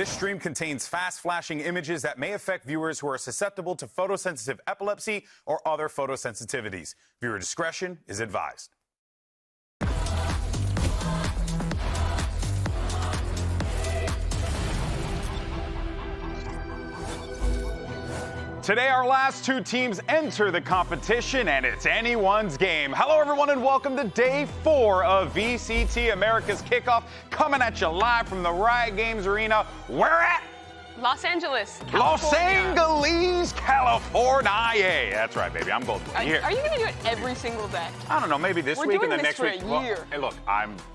This stream contains fast flashing images that may affect viewers who are susceptible to photosensitive epilepsy or other photosensitivities. Viewer discretion is advised. Today, our last two teams enter the competition, and it's anyone's game. Hello, everyone, and welcome to Day 4 of VCT Americas Kickoff, coming at you live from the Riot Games Arena. Where at? Los Angeles, California. Los Angeles, California. That's right, baby. I'm golden. Are you going to do it every single day? I don't know. Maybe this week and the next week. We're doing this for a year. Hey, look,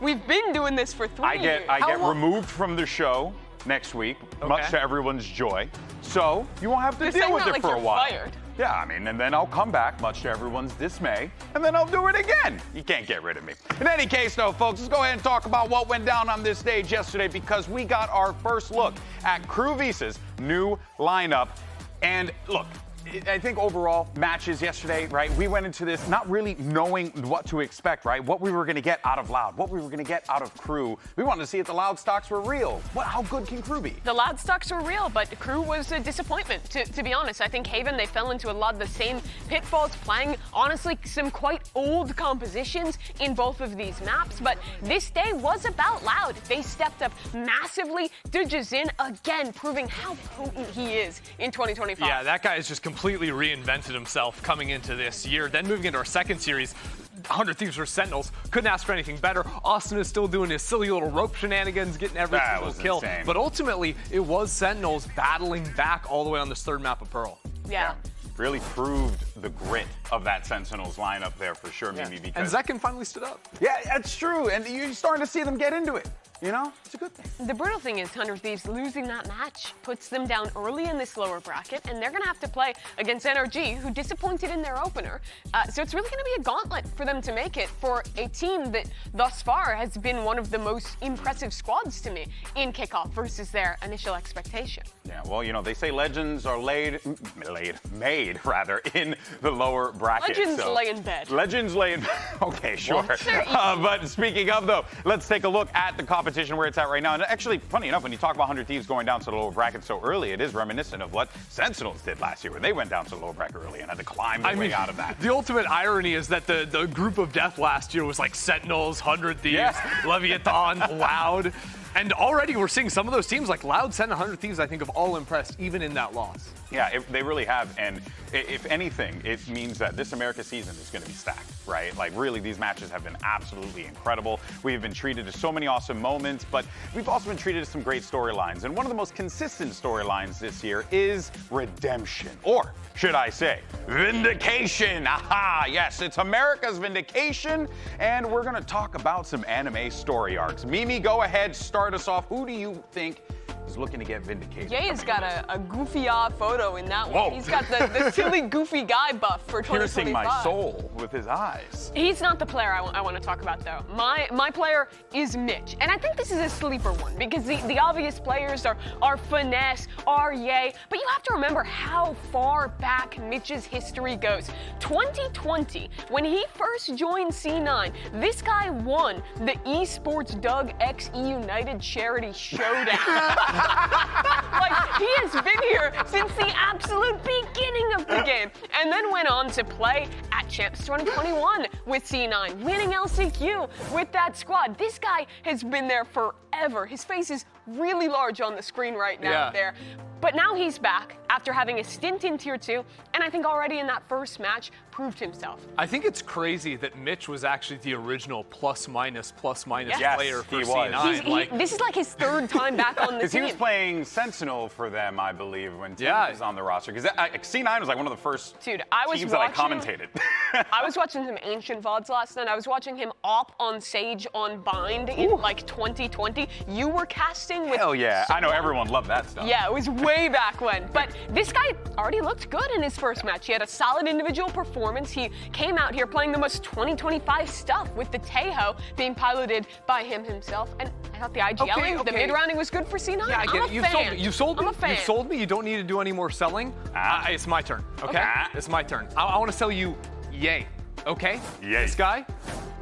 We've been doing this for 3 years. I get removed from the show next week, much to everyone's joy. So you won't have to deal with it for a while. Fired. Yeah, I mean, and then I'll come back, much to everyone's dismay, and then I'll do it again. You can't get rid of me. In any case, though, folks, let's go ahead and talk about what went down on this stage yesterday, because we got our first look at Crew Visa's new lineup. And look, I think overall matches yesterday, right, we went into this not really knowing what to expect, right? What we were going to get out of Loud, what we were going to get out of Crew. We wanted to see if the Loud stocks were real. How good can Crew be? The Loud stocks were real, but Crew was a disappointment, to be honest. I think Haven, they fell into a lot of the same pitfalls, playing, honestly, some quite old compositions in both of these maps. But this day was about Loud. They stepped up massively. Dujazin, again, proving how potent he is in 2025. Yeah, that guy is just completely reinvented himself coming into this year. Then moving into our second series, 100 Thieves vs. Sentinels, couldn't ask for anything better. Austin is still doing his silly little rope shenanigans, getting every single kill. Insane. But ultimately, it was Sentinels battling back all the way on this third map of Pearl. Yeah. Really proved the grit of that Sentinels lineup there for sure, Mimi. And Zekin finally stood up. Yeah, that's true. And you're starting to see them get into it. You know, it's a good thing. The brutal thing is 100 Thieves losing that match puts them down early in this lower bracket, and they're going to have to play against NRG, who disappointed in their opener. So it's really going to be a gauntlet for them to make it for a team that thus far has been one of the most impressive squads to me in Kickoff versus their initial expectation. Yeah, well, you know, they say legends are made in the lower bracket. Legends lay in bed. Legends lay in bed. Okay, sure. But speaking of, though, let's take a look at the competition where it's at right now. And actually, funny enough, when you talk about 100 Thieves going down to the lower bracket so early, it is reminiscent of what Sentinels did last year when they went down to the lower bracket early and had to climb their way out of that. The ultimate irony is that the group of death last year was like Sentinels, 100 Thieves, Leviatán, Loud. And already we're seeing some of those teams like Loud, Sen, and 100 Thieves, I think, have all impressed, even in that loss. Yeah, they really have. And if anything, it means that this America season is going to be stacked, right? Like, really, these matches have been absolutely incredible. We've been treated to so many awesome moments, but we've also been treated to some great storylines. And one of the most consistent storylines this year is redemption. Or, should I say, vindication. Aha, yes, it's America's vindication. And we're going to talk about some anime story arcs. Mimi, go ahead, start us off. Who do you think is looking to get vindicated? Ye's got a goofy-odd photo in that one. He's got the silly, goofy guy buff for 2025. Piercing my soul with his eyes. He's not the player I want to talk about, though. My player is Mitch. And I think this is a sleeper one, because the obvious players are Finesse, are Ye, but you have to remember how far back Mitch's history goes. 2020, when he first joined C9, this guy won the Esports Doug X E United Charity Showdown. Like, he has been here since the absolute beginning of the game, and then went on to play at Champs 2021 with C9, winning LCQ with that squad. This guy has been there forever. His face is really large on the screen right now there. But now he's back after having a stint in Tier 2, and I think already in that first match proved himself. I think it's crazy that Mitch was actually the original plus-minus player for C9. This is like his third time back on the team. Because he was playing Sentinel for them, I believe, when Tim was on the roster. Because C9 was like one of the first teams that I commentated. I was watching some ancient VODs last night. I was watching him op on Sage on Bind in like 2020. You were casting with... Hell yeah. I know everyone loved that stuff. Yeah, it was way back when. But this guy already looked good in his first match. He had a solid individual performance. He came out here playing the most 2025 stuff with the Tejo being piloted by him himself. And I thought the IGLing, the mid-rounding was fan. Yeah, I get it. You sold me. I'm a fan. You sold me. You don't need to do any more selling. It's my turn, okay? It's my turn. I want to sell you Ye, okay? Yay. This guy,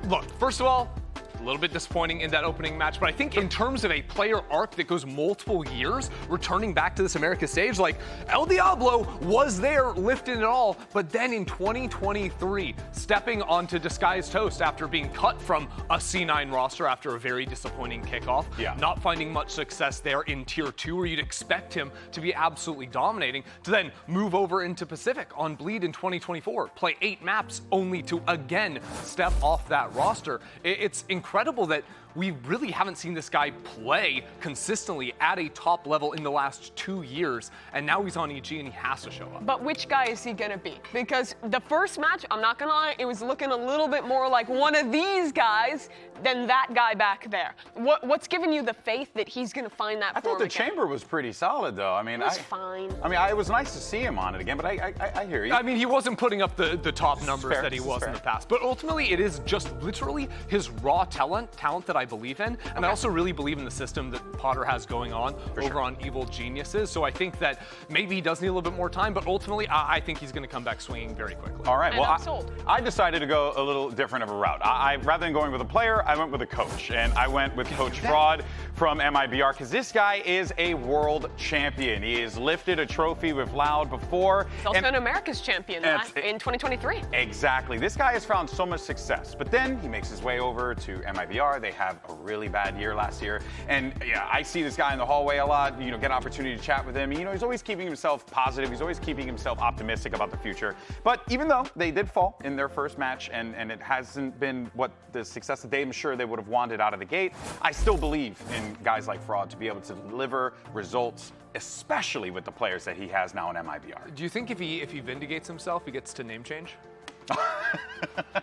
look, first of all, a little bit disappointing in that opening match, but I think in terms of a player arc that goes multiple years, returning back to this America stage, like El Diablo was there lifting it all, but then in 2023, stepping onto Disguised Host after being cut from a C9 roster after a very disappointing kickoff, not finding much success there in Tier 2, where you'd expect him to be absolutely dominating, to then move over into Pacific on Bleed in 2024, play 8 maps only to again step off that roster. It's incredible that we really haven't seen this guy play consistently at a top level in the last 2 years, and now he's on EG and he has to show up. But which guy is he gonna be? Because the first match, I'm not gonna lie, it was looking a little bit more like one of these guys than that guy back there. What's giving you the faith that he's gonna find that I thought the chamber was pretty solid, though. I mean, it was fine. I mean, it was nice to see him on it again, but I hear you. I mean, he wasn't putting up the top numbers that he was in the past, but ultimately it is just literally his raw talent that I believe in, and I also really believe in the system that Potter has going on over on Evil Geniuses. So I think that maybe he does need a little bit more time, but ultimately I think he's going to come back swinging very quickly. All right, and well, I decided to go a little different of a route. Rather than going with a player, I went with a coach, and I went with Coach Fraud from MIBR, because this guy is a world champion. He has lifted a trophy with Loud before. He's also an America's champion in 2023. Exactly. This guy has found so much success, but then he makes his way over to MIBR. They have a really bad year last year, and yeah, I see this guy in the hallway a lot, get an opportunity to chat with him. He's always keeping himself positive. He's always keeping himself optimistic about the future. But even though they did fall in their first match, and it hasn't been what the success that I'm sure they would have wanted out of the gate, I still believe in guys like Fraud to be able to deliver results, especially with the players that he has now in MIBR. Do you think if he vindicates himself, he gets to name change?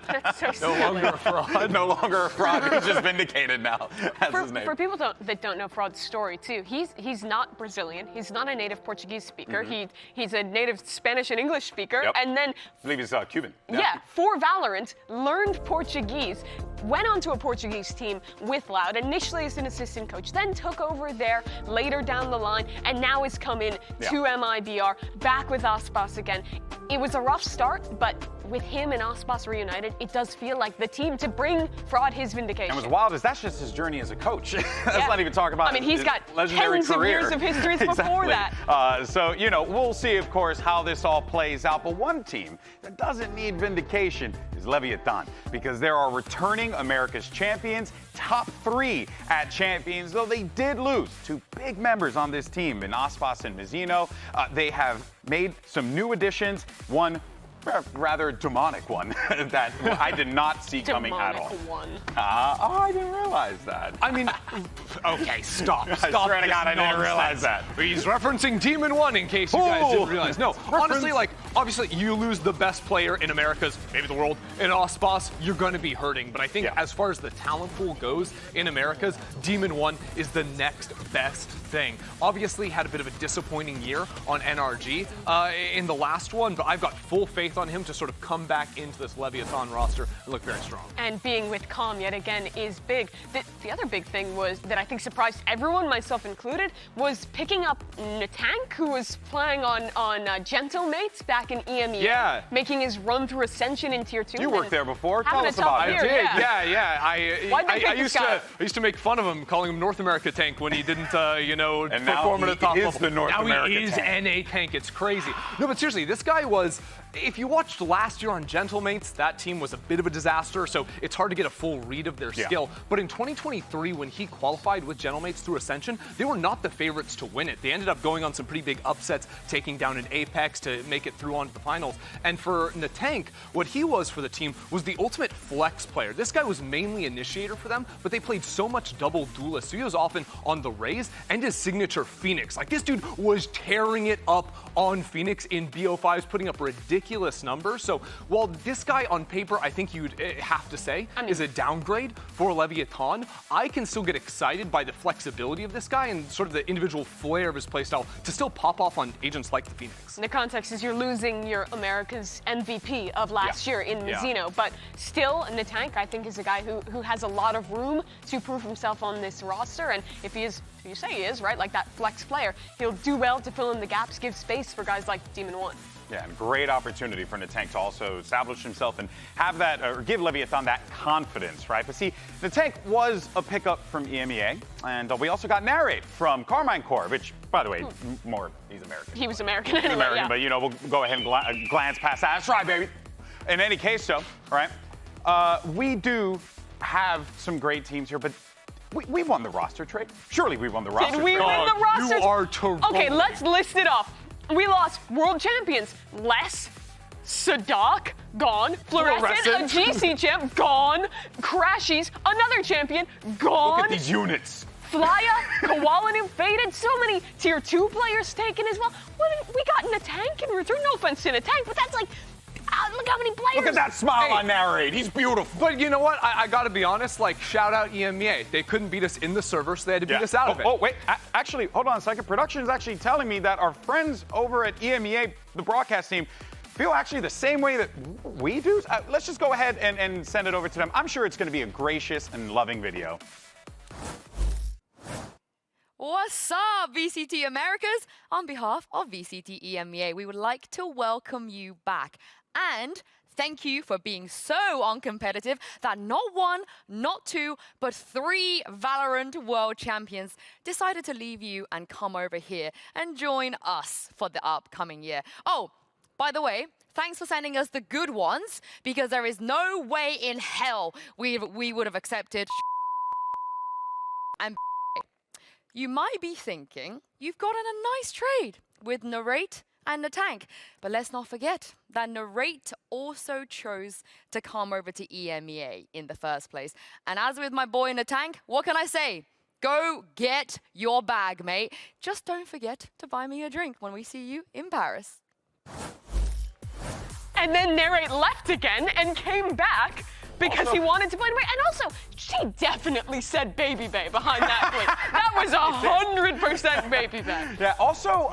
That's so silly. No longer a fraud. No longer a fraud. He's just vindicated now. That's his name. For people that don't know Fraud's story too, he's not Brazilian. He's not a native Portuguese speaker. He's a native Spanish and English speaker, and then I believe he's Cuban. Yeah, for Valorant, learned Portuguese, went onto a Portuguese team with Loud, initially as an assistant coach, then took over there later down the line, and now has come in to MIBR, back with Aspas again. It was a rough start, but with him and Aspas reunited, it does feel like the team to bring Fraud his vindication. And what's wild is that's just his journey as a coach. Let's not even talk about he's got legendary tens career. of years of history before that. So, we'll see, of course, how this all plays out. But one team that doesn't need vindication is Leviatán, because there are returning America's champions, top 3 at champions, though they did lose 2 big members on this team in Aspas and Mizzino. They have made some new additions, one rather demonic one that I did not see coming at all. I didn't realize that. I mean, okay, stop. I swear to God, I didn't realize that. He's referencing Demon 1 in case you guys didn't realize. No, honestly, obviously, you lose the best player in America's, maybe the world, in Aspas, you're going to be hurting. But I think as far as the talent pool goes in America's, Demon 1 is the next best thing. Obviously, had a bit of a disappointing year on NRG in the last one, but I've got full faith on him to sort of come back into this Leviatán roster and look very strong. And being with Calm yet again is big. The other big thing was that I think surprised everyone, myself included, was picking up Natank, who was playing on Gentlemates back in EMEA, making his run through Ascension in Tier 2. You worked there before. Tell us about it. I did. I used to make fun of him, calling him North America Tank when he didn't, perform at the top level. Now he is NA Tank. It's crazy. No, but seriously, this guy was. If you watched last year on Gentlemates, that team was a bit of a disaster, so it's hard to get a full read of their skill. But in 2023, when he qualified with Gentlemates through Ascension, they were not the favorites to win it. They ended up going on some pretty big upsets, taking down an Apex to make it through onto the finals. And for Natank, what he was for the team was the ultimate flex player. This guy was mainly initiator for them, but they played so much double duelist, so he was often on the Raze and his signature Phoenix. Like, this dude was tearing it up on Phoenix in BO5s, putting up ridiculous numbers. So while this guy on paper, I think you'd have to say is a downgrade for Leviatán, I can still get excited by the flexibility of this guy and sort of the individual flair of his playstyle to still pop off on agents like the Phoenix. The context is you're losing your America's MVP of last year in Mizzino, but still Natank, I think, is a guy who has a lot of room to prove himself on this roster, and if he is, you say he is, right, like that flex player, he'll do well to fill in the gaps, give space for guys like Demon 1. Yeah, and great opportunity for Natank to also establish himself and have that, or give Leviatán that confidence, right? But see, Natank was a pickup from EMEA, and we also got Narrate from Carmine Corp, which, by the way, he's American. He was American anyway, American, yeah. but you know, we'll go ahead and glance past that. That's right, baby. In any case, though, right? We do have some great teams here, but we won the roster trade. Surely we won the roster Did we trade. win the roster? You are terrible. Okay, let's list it off. We lost world champions, Les, Sadak, gone. Fluorescent, a GC champ, gone. Crashies, another champion, gone. Look at these units. Flya, Kowalinu, faded. So many tier 2 players taken as well. We got Natank in return. No offense to Natank, but that's like, look how many players. Look at that smile on Narrate. He's beautiful. But you know what? I got to be honest. Like, shout out EMEA. They couldn't beat us in the server, so they had to beat us out of it. Oh, wait. Actually, hold on a second. Production is actually telling me that our friends over at EMEA, the broadcast team, feel actually the same way that we do. Let's just go ahead and send it over to them. I'm sure it's going to be a gracious and loving video. What's up, VCT Americas? On behalf of VCT EMEA, we would like to welcome you back. And thank you for being so uncompetitive that not one, not two, but 3 Valorant World Champions decided to leave you and come over here and join us for the upcoming year. Oh, by the way, thanks for sending us the good ones, because there is no way in hell we would have accepted and you might be thinking you've gotten a nice trade with Narrate and Natank, but let's not forget that Narrate also chose to come over to EMEA in the first place. And as with my boy Natank, what can I say? Go get your bag, mate. Just don't forget to buy me a drink when we see you in Paris. And then Narrate left again and came back because he wanted to play. And also, she definitely said Baby Bay behind that tweet. That was 100% Baby Bay. Yeah, also,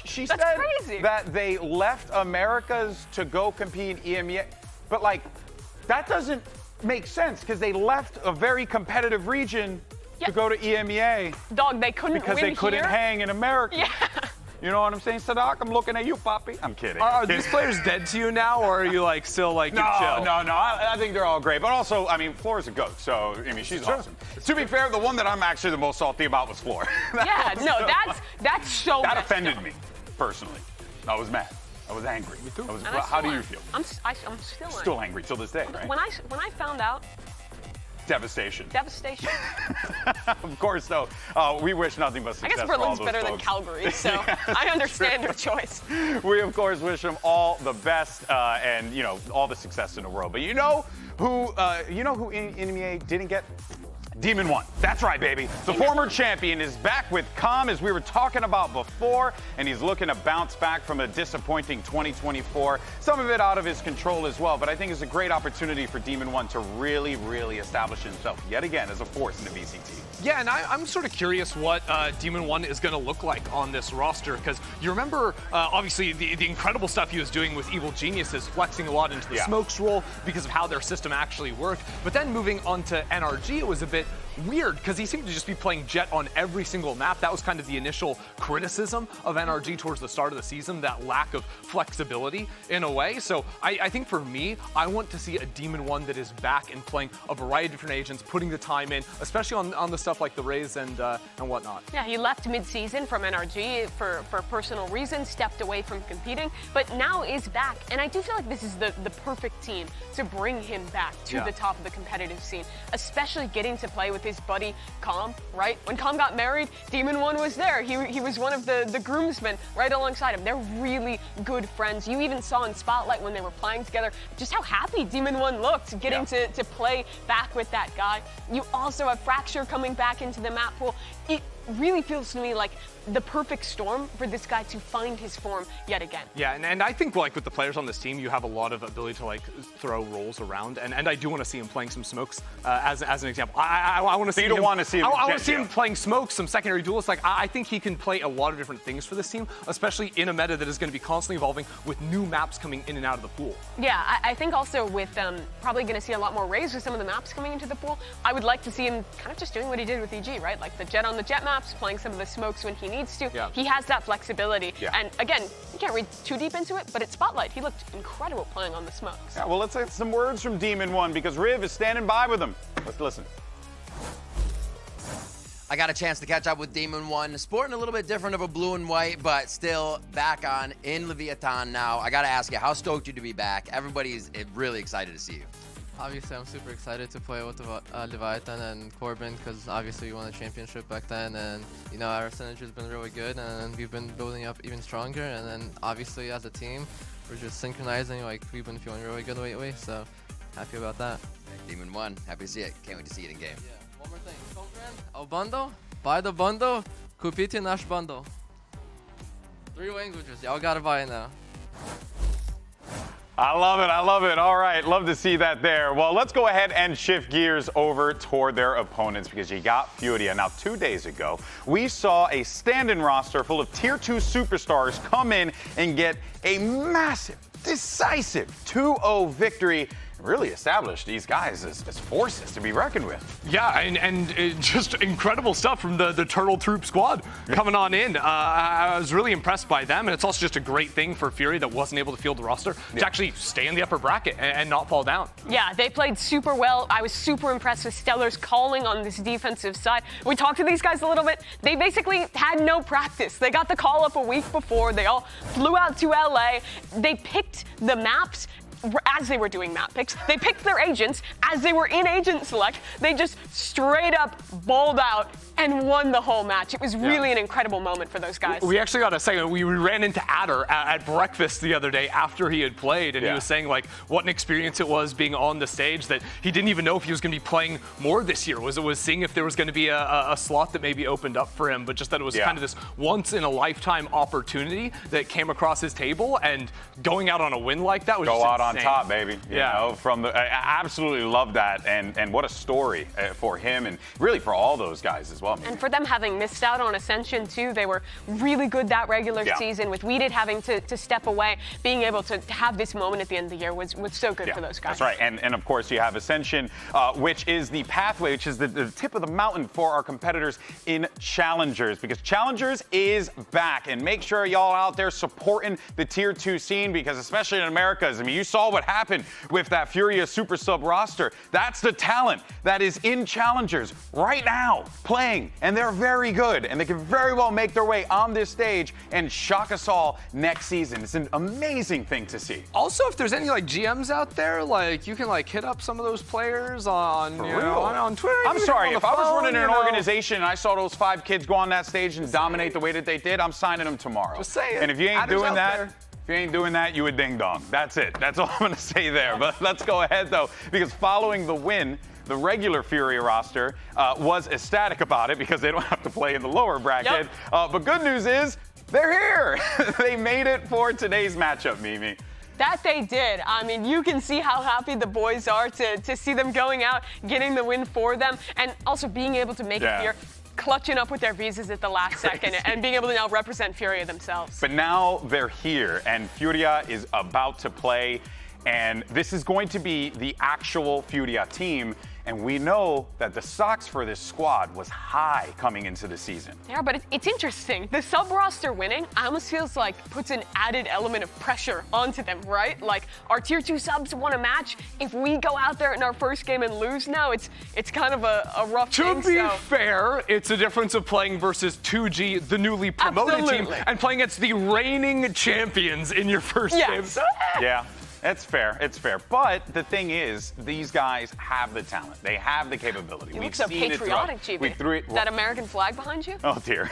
she said crazy. that they left Americas to go compete in EMEA. But, like, that doesn't make sense because they left a very competitive region to go to EMEA. Dog, they couldn't because win they couldn't here. hang in America. Yeah. You know what I'm saying, Sadak? I'm looking at you, Poppy. I'm kidding. Are these players dead to you now, or are you like still like No, chill? no. I think they're all great. But also, I mean, Floor's a goat, so I mean, she's awesome. To be fair, the one that I'm actually the most salty about was Floor. Yeah, no, that's so. That messed offended up. me, personally. I was mad. I was angry. Me too. And How do still you am. feel? I'm still Still angry till this day, right? When I found out, Devastation. devastation. Of course, though, we wish nothing but I success guess for all Berlin's those better than folks. Calgary, so I understand your choice. We, of course, wish them all the best and, you know, all the success in the world. But you know who EMEA didn't get? Demon 1. That's right, baby. The former champion is back with Calm, as we were talking about before, and he's looking to bounce back from a disappointing 2024. Some of it out of his control as well, but I think it's a great opportunity for Demon 1 to really, really establish himself yet again as a force in the VCT. Yeah, and I'm sort of curious what Demon 1 is going to look like on this roster, because you remember, obviously, the incredible stuff he was doing with Evil Geniuses, flexing a lot into the Smokes role because of how their system actually worked. But then moving on to NRG, it was a bit weird, because he seemed to just be playing Jet on every single map. That was kind of the initial criticism of NRG towards the start of the season, that lack of flexibility in a way. So I think for me, I want to see a Demon 1 that is back and playing a variety of different agents, putting the time in, especially on the stuff like the Rays and whatnot. Yeah, he left mid-season from NRG for personal reasons, stepped away from competing, but now is back. And I do feel like this is the perfect team to bring him back to the top of the competitive scene, especially getting to play with his buddy Calm, right? When Calm got married, Demon 1 was there. He was one of the groomsmen right alongside him. They're really good friends. You even saw in Spotlight when they were playing together just how happy Demon 1 looked getting to play back with that guy. You also have Fracture coming back into the map pool. It really feels to me like the perfect storm for this guy to find his form yet again. Yeah, and I think like with the players on this team, you have a lot of ability to like throw rolls around, and I do want to see him playing some smokes as an example. I want to see. You don't want to see him. I want to see him playing smokes, some secondary duelists. Like I think he can play a lot of different things for this team, especially in a meta that is going to be constantly evolving with new maps coming in and out of the pool. Yeah, I think also with probably going to see a lot more Rays with some of the maps coming into the pool. I would like to see him kind of just doing what he did with EG, right? Like the Jet on the Jet map. maps, playing some of the smokes when he needs to. Yeah. He has that flexibility. Yeah. And again, you can't read too deep into it, but it's Spotlight. He looked incredible playing on the smokes. Yeah, well, let's get some words from Demon One because Riv is standing by with him. Let's listen. I got a chance to catch up with Demon One, sporting a little bit different of a blue and white, but still back on in Leviatán now. I got to ask you, how stoked you to be back? Everybody's really excited to see you. Obviously, I'm super excited to play with Leviatán and Corbin because obviously we won a championship back then, and you know our synergy has been really good, and we've been building up even stronger. And then obviously as a team, we're just synchronizing. Like we've been feeling really good lately, so happy about that. Demon One, happy to see it. Can't wait to see it in game. Yeah. One more thing. El bundle, buy the bundle, kupite nash bundle. 3 languages, y'all gotta buy it now. I love it. I love it. All right. Love to see that there. Well, let's go ahead and shift gears over toward their opponents because you got Furia. Now, 2 days ago, we saw a stand-in roster full of Tier 2 superstars come in and get a massive, decisive 2-0 victory. Really established these guys as forces to be reckoned with. Yeah, and just incredible stuff from the Turtle Troop squad coming on in. I was really impressed by them, and it's also just a great thing for Fury that wasn't able to field the roster to actually stay in the upper bracket and not fall down. Yeah, they played super well. I was super impressed with Stellar's calling on this defensive side. We talked to these guys a little bit. They basically had no practice. They got the call up a week before. They all flew out to LA. They picked the maps as they were doing map picks. They picked their agents as they were in agent select. They just straight up balled out and won the whole match. It was really an incredible moment for those guys. We actually got to say, we ran into Adder at breakfast the other day after he had played, and he was saying like what an experience it was being on the stage, that he didn't even know if he was going to be playing more this year. Was seeing if there was going to be a slot that maybe opened up for him, but just that it was kind of this once in a lifetime opportunity that came across his table, and going out on a win like that was Go just out on insane. top, baby. You know, I absolutely love that, and what a story for him, and really for all those guys as well. And for them having missed out on Ascension too, they were really good that regular season. With Weeded having to step away, being able to have this moment at the end of the year was so good for those guys. That's right, and of course you have Ascension, which is the pathway, which is the tip of the mountain for our competitors in Challengers, because Challengers is back, and make sure y'all out there supporting the Tier 2 scene, because especially in Americas, I mean, you saw what happened with that Furia Super Sub roster. That's the talent that is in Challengers right now playing, and they're very good, and they can very well make their way on this stage and shock us all next season. It's an amazing thing to see. Also, if there's any like GMs out there, like you can like hit up some of those players on on Twitter. I'm sorry, if I was running an you know. organization and I saw those 5 kids go on that stage and dominate the way that they did, I'm signing them tomorrow. Just saying. And if you ain't Adder's doing out that, there. if you ain't doing that, you a ding dong. That's it. That's all I'm gonna say there. But let's go ahead though, because following the win, the regular Furia roster was ecstatic about it because they don't have to play in the lower bracket. But good news is, they're here. They made it for today's matchup, Mimi. That they did. I mean, you can see how happy the boys are to see them going out, getting the win for them, and also being able to make it here, clutching up with their visas at the last second, and being able to now represent Furia themselves. But now they're here, and Furia is about to play, and this is going to be the actual Furia team. And we know that the stocks for this squad was high coming into the season. Yeah, but it's interesting. The sub roster winning almost feels like puts an added element of pressure onto them, right? Like our tier 2 subs won a match. If we go out there in our first game and lose now, it's kind of a rough thing. To be fair, it's a difference of playing versus 2G, the newly promoted team, and playing against the reigning champions in your first game. So, yeah. It's fair. It's fair. But the thing is, these guys have the talent. They have the capability. You We've look so seen patriotic, it GB. through That American flag behind you? Oh, dear.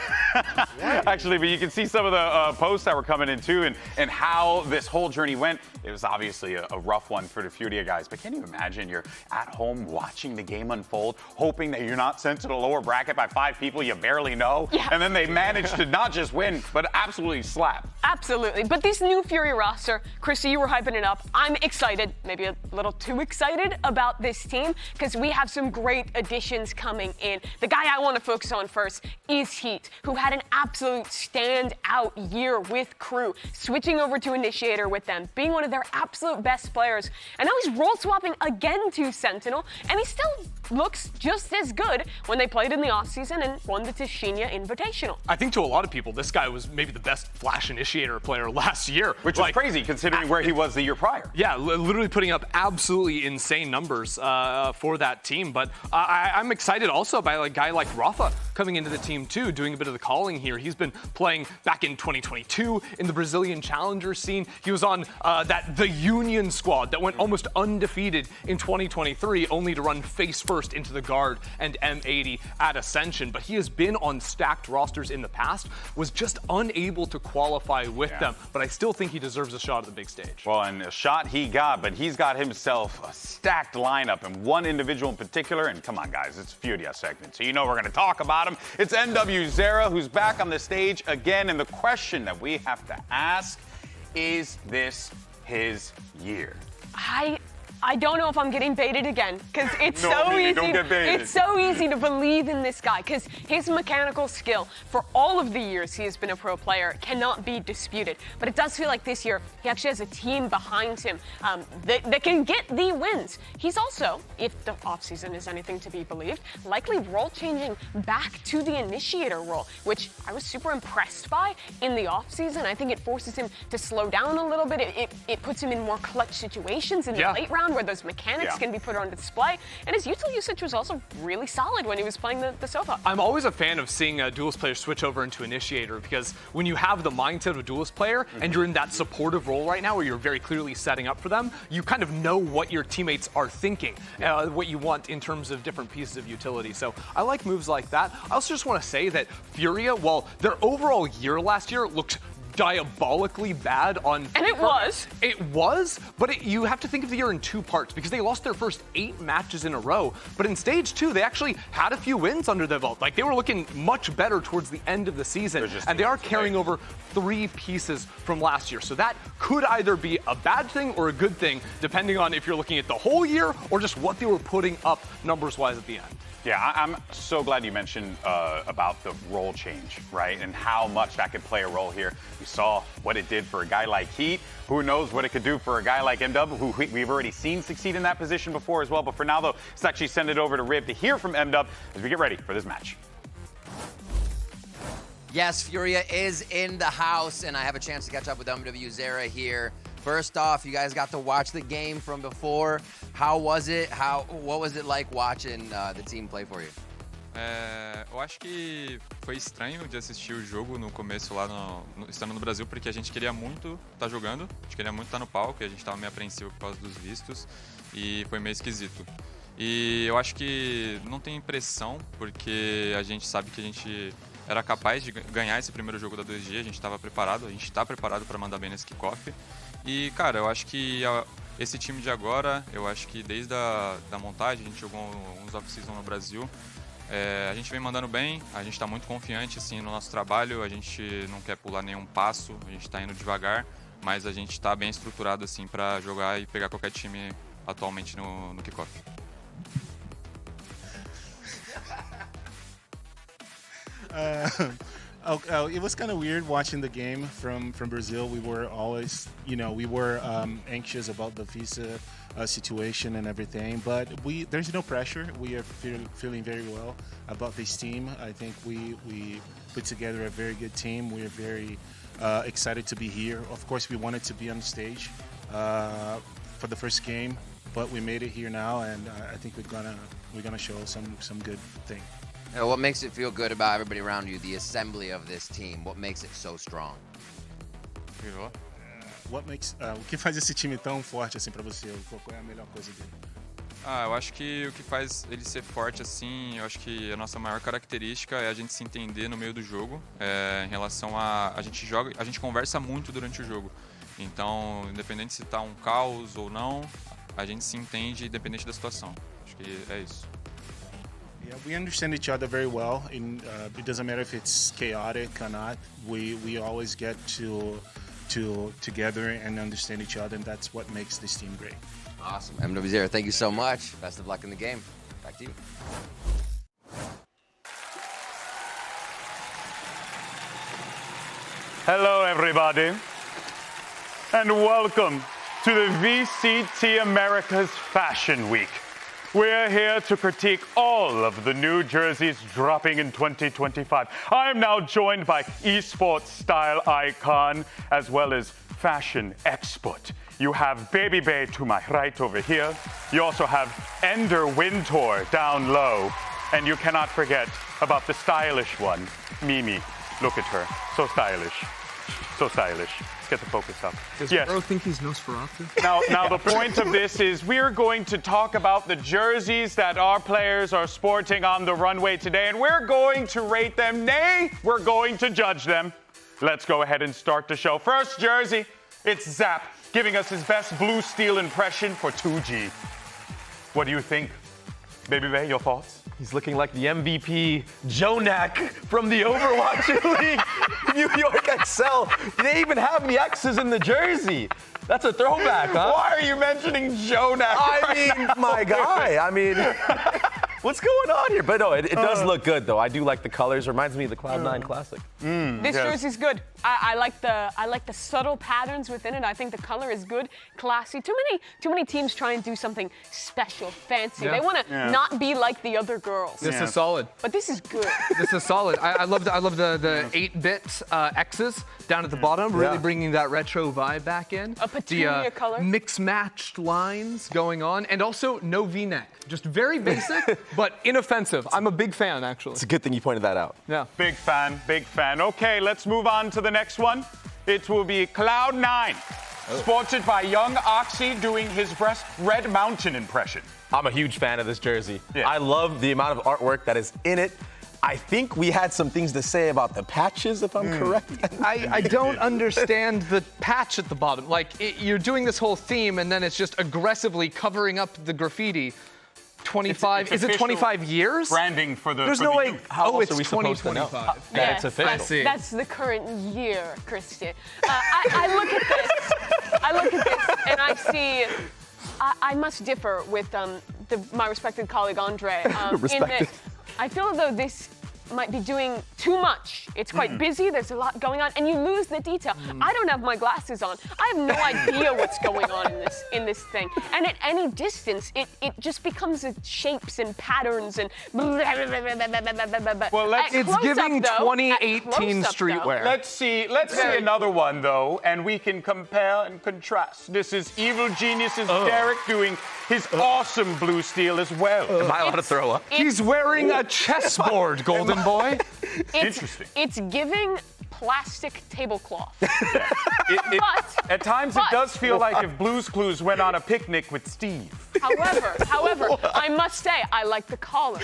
Actually, but you can see some of the posts that were coming in, too, and how this whole journey went. It was obviously a rough one for the Furia guys. But can you imagine you're at home watching the game unfold, hoping that you're not sent to the lower bracket by 5 people you barely know? Yeah. And then they manage to not just win, but absolutely slap. Absolutely. But this new Furia roster, Chrissy, you were hyping it up. I'm excited, maybe a little too excited about this team because we have some great additions coming in. The guy I want to focus on first is Heat, who had an absolute standout year with Crew, switching over to Initiator with them, being one of their absolute best players. And now he's role swapping again to Sentinel, and he still looks just as good when they played in the offseason and won the Tashinya Invitational. I think to a lot of people, this guy was maybe the best Flash Initiator player last year. Which is crazy considering where he was the year prior. Yeah, literally putting up absolutely insane numbers for that team. But I'm excited also by a guy like Rafa coming into the team too, doing a bit of the calling here. He's been playing back in 2022 in the Brazilian Challenger scene. He was on the Union squad that went almost undefeated in 2023, only to run face first into the Guard and M80 at Ascension. But he has been on stacked rosters in the past, was just unable to qualify with them. But I still think he deserves a shot at the big stage. Well, and a shot he got, but he's got himself a stacked lineup and one individual in particular. And come on, guys, it's Furia segment, so you know we're going to talk about him. It's NW Zera, who's back on the stage again. And the question that we have to ask, is this his year? I don't know if I'm getting baited again, because it's No, so Mimi, easy. don't get baited. It's so easy to believe in this guy, because his mechanical skill for all of the years he has been a pro player cannot be disputed. But it does feel like this year he actually has a team behind him that can get the wins. He's also, if the offseason is anything to be believed, likely role changing back to the Initiator role, which I was super impressed by in the offseason. I think it forces him to slow down a little bit. It puts him in more clutch situations in the late round, where those mechanics can be put on display. And his util usage was also really solid when he was playing the Sofa. I'm always a fan of seeing a duelist player switch over into Initiator, because when you have the mindset of a duelist player and you're in that supportive role right now where you're very clearly setting up for them, you kind of know what your teammates are thinking, what you want in terms of different pieces of utility. So I like moves like that. I also just want to say that Furia, while their overall year last year looked diabolically bad on and it was, but you have to think of the year in two parts, because they lost their first 8 matches in a row, but in stage 2 they actually had a few wins under their belt. Like, they were looking much better towards the end of the season, and they are carrying over 3 pieces from last year. So that could either be a bad thing or a good thing, depending on if you're looking at the whole year or just what they were putting up numbers wise at the end. Yeah, I'm so glad you mentioned about the role change, right? And how much that could play a role here. We saw what it did for a guy like Heat. Who knows what it could do for a guy like MW, who we've already seen succeed in that position before as well. But for now, though, let's actually send it over to Rib to hear from MW as we get ready for this match. Yes, Furia is in the house, and I have a chance to catch up with MW Zera here. First off, you guys got to watch the game from before. How was it? What was it like watching the team play for you? Eu acho que foi estranho de assistir o jogo no começo lá estando no Brasil, porque a gente queria muito estar jogando, a gente queria muito estar no palco, e a gente estava meio apreensivo por causa dos vistos, e foi meio esquisito. E eu acho que não tem pressão, porque a gente sabe que a gente era capaz de ganhar esse primeiro jogo da 2G, a gente estava preparado, a gente está preparado para mandar bem nesse kickoff. E, cara, eu acho que esse time de agora, eu acho que desde a montagem, a gente jogou uns off-season no Brasil, a gente vem mandando bem, a gente está muito confiante assim, no nosso trabalho, a gente não quer pular nenhum passo, a gente está indo devagar, mas a gente está bem estruturado assim, para jogar e pegar qualquer time atualmente no kickoff. It was kind of weird watching the game from Brazil. We were always, anxious about the visa situation and everything, but there's no pressure. We are feeling very well about this team. I think we put together a very good team. We are very excited to be here. Of course, we wanted to be on the stage for the first game, but we made it here now, and I think we're gonna show some good thing. What makes it feel good about everybody around you, the assembly of this team? What makes it so strong? O que faz esse time tão forte assim para você? Qual é a melhor coisa dele? Eu acho que o que faz ele ser forte assim, eu acho que a nossa maior característica é a gente se entender no meio do jogo, em relação a gente joga, a gente conversa muito durante o jogo. Então, independente se tá um caos ou não, a gente se entende independente da situação. Acho que é isso. Yeah, we understand each other very well. It doesn't matter if it's chaotic or not. We always get to together and understand each other, and that's what makes this team great. Awesome. MW0, thank you so much. Best of luck in the game. Back to you. Hello, everybody, and welcome to the VCT Americas Fashion Week. We're here to critique all of the new jerseys dropping in 2025. I am now joined by esports style icon as well as fashion expert. You have Baby Bay to my right over here. You also have Ender Wintour down low. And you cannot forget about the stylish one, Mimi. Look at her, so stylish. So stylish. Let's get the focus up. Does yes. Bro think he's Nosferatu? Now the point of this is we're going to talk about the jerseys that our players are sporting on the runway today, and we're going to rate them. Nay, we're going to judge them. Let's go ahead and start the show. First jersey, it's Zap, giving us his best blue steel impression for 2G. What do you think? Baby Bay, your thoughts? He's looking like the MVP Jonak from the Overwatch League. New York XL. They even have the X's in the jersey. That's a throwback, huh? Why are you mentioning Jonak? My guy. I mean, what's going on here? But no, it does look good, though. I do like the colors. Reminds me of the Cloud9 Classic. This jersey's good. I like the subtle patterns within it. I think the color is good, classy. Too many teams try and do something special, fancy. Yeah. They want to not be like the other girls. This is solid. But this is good. This is solid. I love the 8-bit X's down at the bottom, really bringing that retro vibe back in. A petunia color. Mix-matched lines going on, and also no V-neck. Just very basic, but inoffensive. I'm a big fan, actually. It's a good thing you pointed that out. Yeah. Big fan, big fan. Okay, let's move on to the next one. It will be Cloud9, sported by young Oxy doing his best Red Mountain impression. I'm a huge fan of this jersey. Yeah. I love the amount of artwork that is in it. I think we had some things to say about the patches, if I'm correct. I don't understand the patch at the bottom. Like, you're doing this whole theme, and then it's just aggressively covering up the graffiti. 25, It's is it official 25 years? Branding for the. There's for no the way. youth. How else it's are we supposed to know 2025. that it's official? I see. That's the current year, Christian. I look at this, and I see. I must differ with my respected colleague Andre. In that I feel as though this might be doing too much. It's quite busy, there's a lot going on, and you lose the detail. I don't have my glasses on. I have no idea what's going on in this thing. And at any distance, it just becomes shapes and patterns and Well, It's giving 2018 streetwear. Let's see another one though, and we can compare and contrast. This is Evil Genius's Derek doing his awesome blue steel as well. Am I allowed to throw up? He's wearing a chessboard, Golden Boy. Interesting. It's giving plastic tablecloth. At times it does feel like if Blue's Clues went on a picnic with Steve. However, I must say, I like the collar.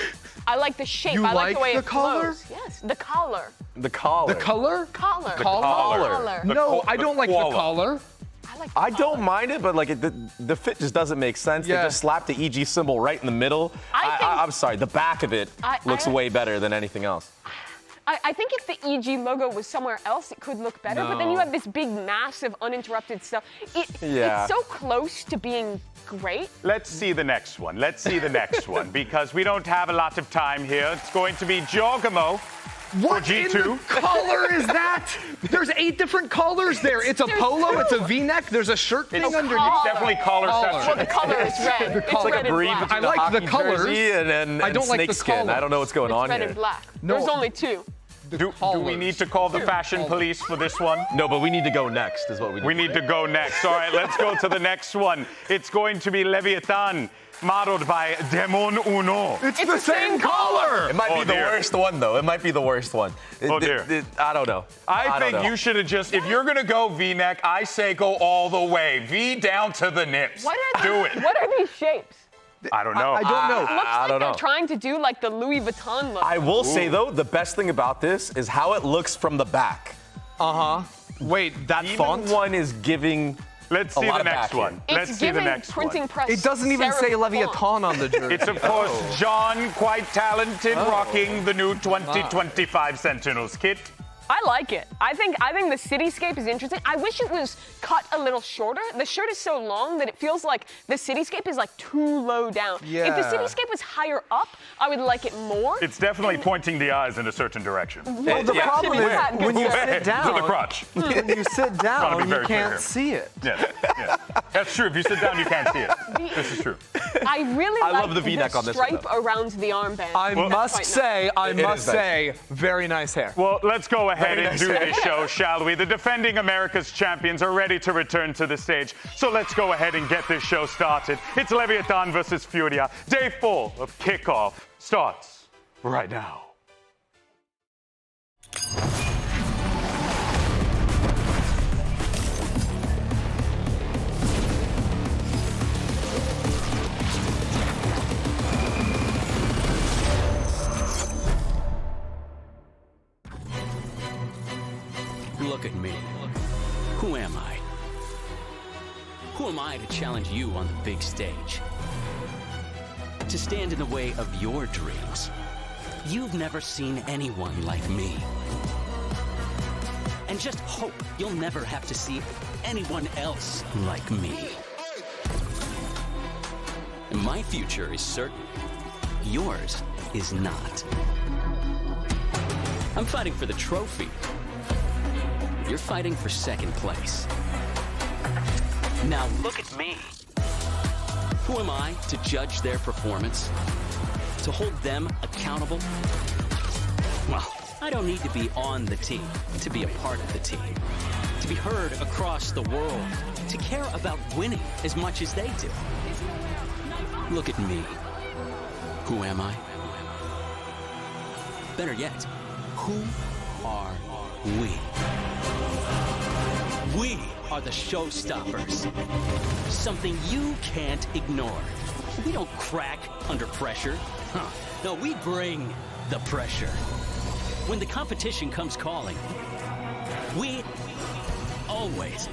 I like the shape. You I like the like way the it collar? flows. Yes, the collar. The collar. The color? Collar. collar. No, I don't like the koala. collar. like the I don't color. mind it, but like the fit just doesn't make sense. Yeah. They just slapped the EG symbol right in the middle. I'm sorry, the back of it looks way better than anything else. I think if the EG logo was somewhere else, it could look better. But then you have this big, massive, uninterrupted stuff. Yeah. It's so close to being great. Let's see the next one. Let's see the next one because we don't have a lot of time here. It's going to be Giacomo. What For G2. in the collar is that? There's 8 different collars there. It's a polo, it's a V-neck, there's a shirt thing It's underneath. definitely collarception. Well, the color is red. It's It's like red a and breed black. between I like a the hockey colors. jersey and I don't like the snakeskin. collar. I don't know what's going It's on red here. and black. No. There's only 2. Do we need to call the fashion police for this one? No, but we need to go next, is what we need. We need to go next. All right, let's go to the next one. It's going to be Leviatán, modeled by Demon Uno. It's the same collar. It might be the dear. worst one, though. It might be the worst one. Dear. I don't know. I don't think know. you should have just, if you're going to go V-neck, I say go all the way. V down to the nips. Do it. What are these shapes? I don't know. I don't know. Looks like don't they're know. trying to do like the Louis Vuitton look. I will say, though, the best thing about this is how it looks from the back. Wait, that Even font? one is giving Let's a see lot the of next backing. one. It's Let's see the giving next printing one. press. It doesn't even say serif Leviatán font. on the jersey. It's, of course, John, quite talented, rocking the new 2025 Sentinels kit. I like it. I think the cityscape is interesting. I wish it was cut a little shorter. The shirt is so long that it feels like the cityscape is like too low down. Yeah. If the cityscape was higher up, I would like it more. It's definitely pointing the eyes in a certain direction. Well, the problem is when you sit down, To the crotch. when you sit down, you very clear can't here. see it. Yeah. That's true. If you sit down, you can't see it. This is true. I really I like love the V-neck on this one, stripe around the armband. I must say, is very nice hair. Well, let's go ahead Very and nice. do this show, shall we? The defending America's champions are ready to return to the stage. So let's go ahead and get this show started. It's Leviatán versus Furia. Day 4 of Kickoff starts right now. Look at me. Who am I? Who am I to challenge you on the big stage? To stand in the way of your dreams? You've never seen anyone like me. And just hope you'll never have to see anyone else like me. My future is certain. Yours is not. I'm fighting for the trophy. You're fighting for second place. Now look at me. Who am I to judge their performance? To hold them accountable? Well, I don't need to be on the team to be a part of the team. To be heard across the world. To care about winning as much as they do. Look at me. Who am I? Better yet, who are we? We are the showstoppers. Something you can't ignore. We don't crack under pressure. No, we bring the pressure. When the competition comes calling, we always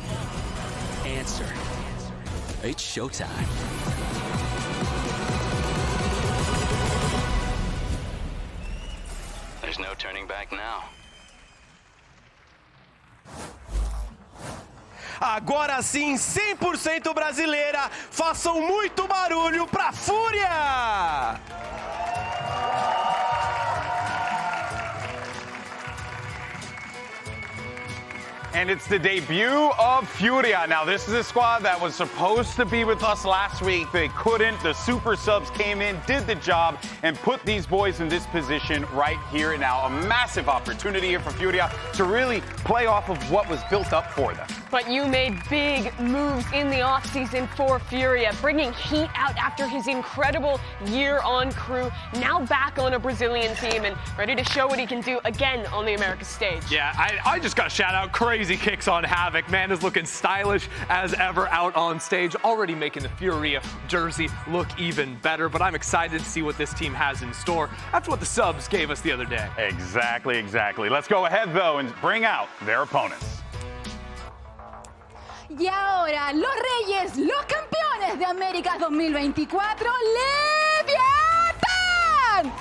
answer. It's showtime. There's no turning back now. Agora sim, 100% brasileira. Façam muito barulho pra Fúria! And it's the debut of Furia. Now, this is a squad that was supposed to be with us last week. They couldn't. The super subs came in, did the job, and put these boys in this position right here and now. A massive opportunity here for Furia to really play off of what was built up for them. But you made big moves in the offseason for Furia, bringing heat out after his incredible year on crew. Now back on a Brazilian team and ready to show what he can do again on the Americas stage. Yeah, I just got to shout out crazy kicks on Havoc. Man is looking stylish as ever out on stage, already making the Furia jersey look even better. But I'm excited to see what this team has in store after what the subs gave us the other day. Exactly. Let's go ahead, though, and bring out their opponents. Y ahora, los reyes, los campeones de Américas 2024, Leviatán!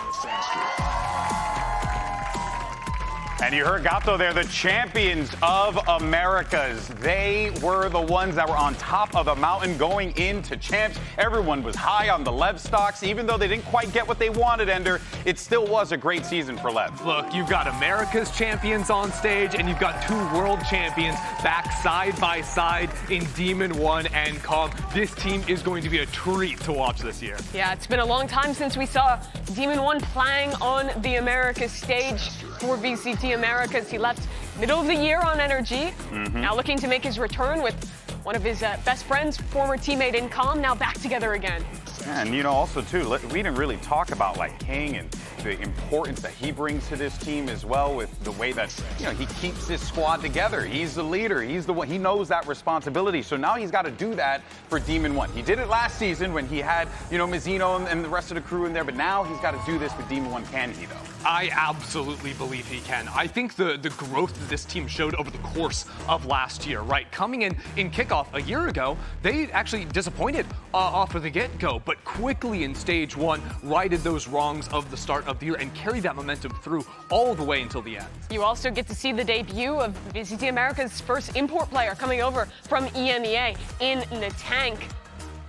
And you heard Gato there, the champions of Americas. They were the ones that were on top of the mountain going into champs. Everyone was high on the LEV stocks. Even though they didn't quite get what they wanted, Ender, it still was a great season for LEV. Look, you've got America's champions on stage, and you've got two world champions back side by side in Demon 1 and Calm. This team is going to be a treat to watch this year. Yeah, it's been a long time since we saw Demon 1 playing on the Americas stage for VCT Americas. He left middle of the year on Energy. Now looking to make his return with one of his best friends, former teammate in Calm, now back together again. And, also, too, we didn't really talk about, King and the importance that he brings to this team as well with the way that, he keeps this squad together. He's the leader. He's the one. He knows that responsibility. So now he's got to do that for Demon 1. He did it last season when he had, Mizzino and the rest of the crew in there, but now he's got to do this with Demon 1. Can he, though? I absolutely believe he can. I think the growth that this team showed over the course of last year, right? Coming in kickoff a year ago, they actually disappointed off of the get-go, but quickly in stage one, righted those wrongs of the start of the year and carried that momentum through all the way until the end. You also get to see the debut of VCT America's first import player coming over from EMEA in Natank.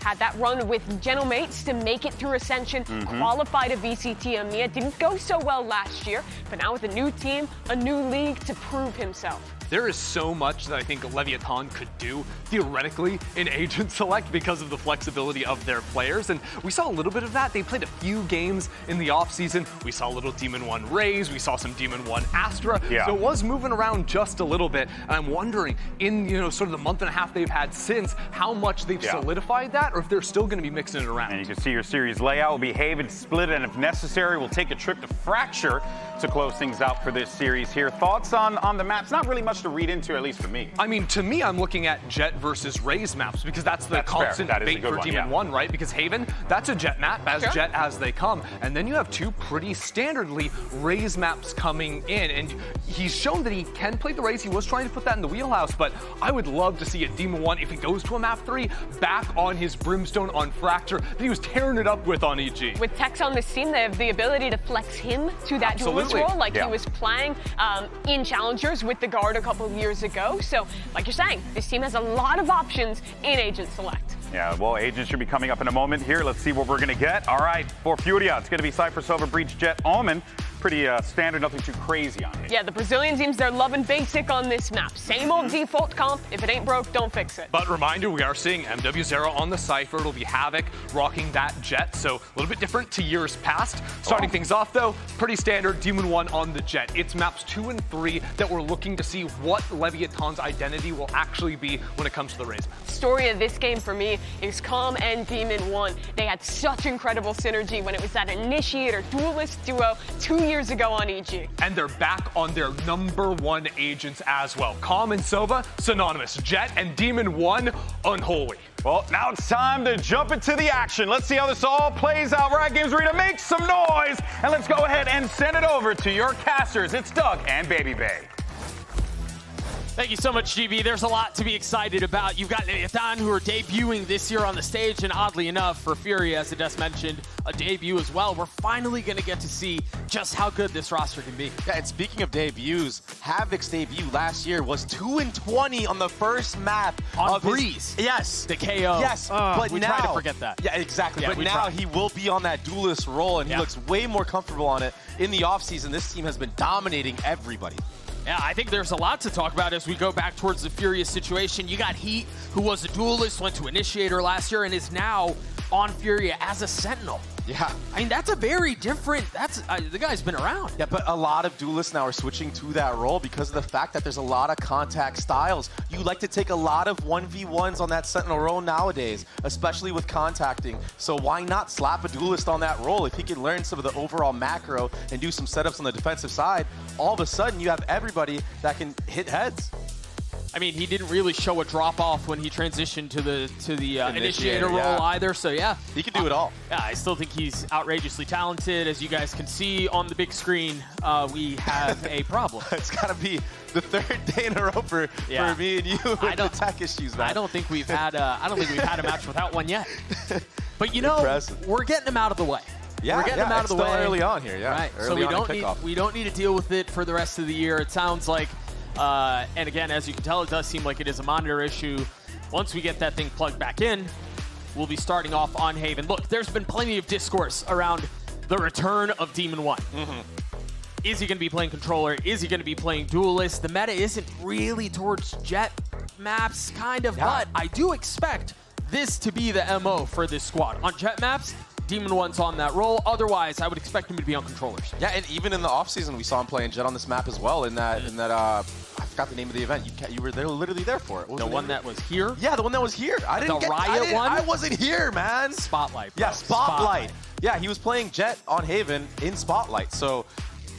Had that run with Genomates to make it through Ascension, qualified to VCT EMEA. Didn't go so well last year, but now with a new team, a new league to prove himself. There is so much that I think Leviatán could do theoretically in Agent Select because of the flexibility of their players. And we saw a little bit of that. They played a few games in the offseason. We saw a little Demon 1 Raze. We saw some Demon 1 Astra. Yeah. So it was moving around just a little bit. And I'm wondering, in sort of the month and a half they've had since, how much they've solidified that, or if they're still going to be mixing it around. And you can see your series layout will behave and split, and if necessary, we'll take a trip to Fracture to close things out for this series here. Thoughts on the maps? Not really much to read into, at least for me. I mean, to me, I'm looking at Jet versus Raze maps because that's the constant debate for Demon 1, right? Because Haven, that's a Jet map, as Jet as they come. And then you have two pretty standardly Raze maps coming in. And he's shown that he can play the Raze. He was trying to put that in the wheelhouse, but I would love to see a Demon 1, if he goes to a map 3, back on his Brimstone on Fracture that he was tearing it up with on EG. With Tex on this team, they have the ability to flex him to that duelist role, like he was playing in Challengers with the Guard a couple of years ago. So, like you're saying, this team has a lot of options in Agent Select. Yeah, well, Agent should be coming up in a moment here. Let's see what we're going to get. All right, for Furia, it's going to be Cypher, Silver, Breach, Jet, Omen. Pretty standard, nothing too crazy on it. Yeah, the Brazilian teams, they're loving basic on this map. Same old default comp. If it ain't broke, don't fix it. But reminder, we are seeing MW0 on the Cypher. It'll be Havoc rocking that Jet, so a little bit different to years past. Starting things off, though, pretty standard Demon 1 on the Jet. It's maps 2 and 3 that we're looking to see what Leviatán's identity will actually be when it comes to the Raze map. Story of this game for me is Calm and Demon 1. They had such incredible synergy when it was that Initiator Duelist duo 2 years ago on EG. And they're back on their #1 agents as well. Calm and Sova, synonymous. Jet and Demon 1, unholy. Well, now it's time to jump into the action. Let's see how this all plays out. Riot Games Arena, make some noise, and let's go ahead and send it over to your casters. It's Doug and Baby Bay. Thank you so much, GB. There's a lot to be excited about. You've got Leviatán, who are debuting this year on the stage, and oddly enough, for Furia, as Ades mentioned, a debut as well. We're finally going to get to see just how good this roster can be. Yeah, and speaking of debuts, Havoc's debut last year was 2-20 on the first map on of Breeze. Yes. The KO. Yes, but we now, try to forget that. Yeah, exactly. Yeah, but now he will be on that duelist role, and he looks way more comfortable on it. In the offseason, this team has been dominating everybody. Yeah, I think there's a lot to talk about as we go back towards the Furia situation. You got Heat, who was a duelist, went to Initiator last year, and is now on Furia as a Sentinel. Yeah. I mean, that's a very different, the guy's been around. Yeah, but a lot of duelists now are switching to that role because of the fact that there's a lot of contact styles. You like to take a lot of 1v1s on that Sentinel role nowadays, especially with contacting. So why not slap a duelist on that role? If he can learn some of the overall macro and do some setups on the defensive side, all of a sudden you have everybody that can hit heads. I mean, he didn't really show a drop-off when he transitioned to the Initiator role either, so yeah. He can do it all. Yeah, I still think he's outrageously talented. As you guys can see on the big screen, we have a problem. It's got to be the third day in a row for me and you with the tech issues, man. I don't think we've had a match without one yet. But you know, we're getting him out of the way. Yeah, we're getting him out of the way early on here, yeah. Right. Early so we don't need to deal with it for the rest of the year. It sounds like and again, as you can tell, it does seem like it is a monitor issue. Once we get that thing plugged back in, we'll be starting off on Haven. Look, there's been plenty of discourse around the return of Demon 1. Is he going to be playing controller? Is he going to be playing duelist? The meta isn't really towards Jet maps, kind of, but I do expect this to be the MO for this squad. On Jet maps, Demon 1's on that role. Otherwise, I would expect him to be on controllers. Yeah, and even in the offseason, we saw him playing Jet on this map as well. In that, I forgot the name of the event. You were there, literally there for it. The one that was here? Yeah, the one that was here. I wasn't here, man. Spotlight. Bro. Yeah, Spotlight. Yeah, he was playing Jet on Haven in Spotlight. So,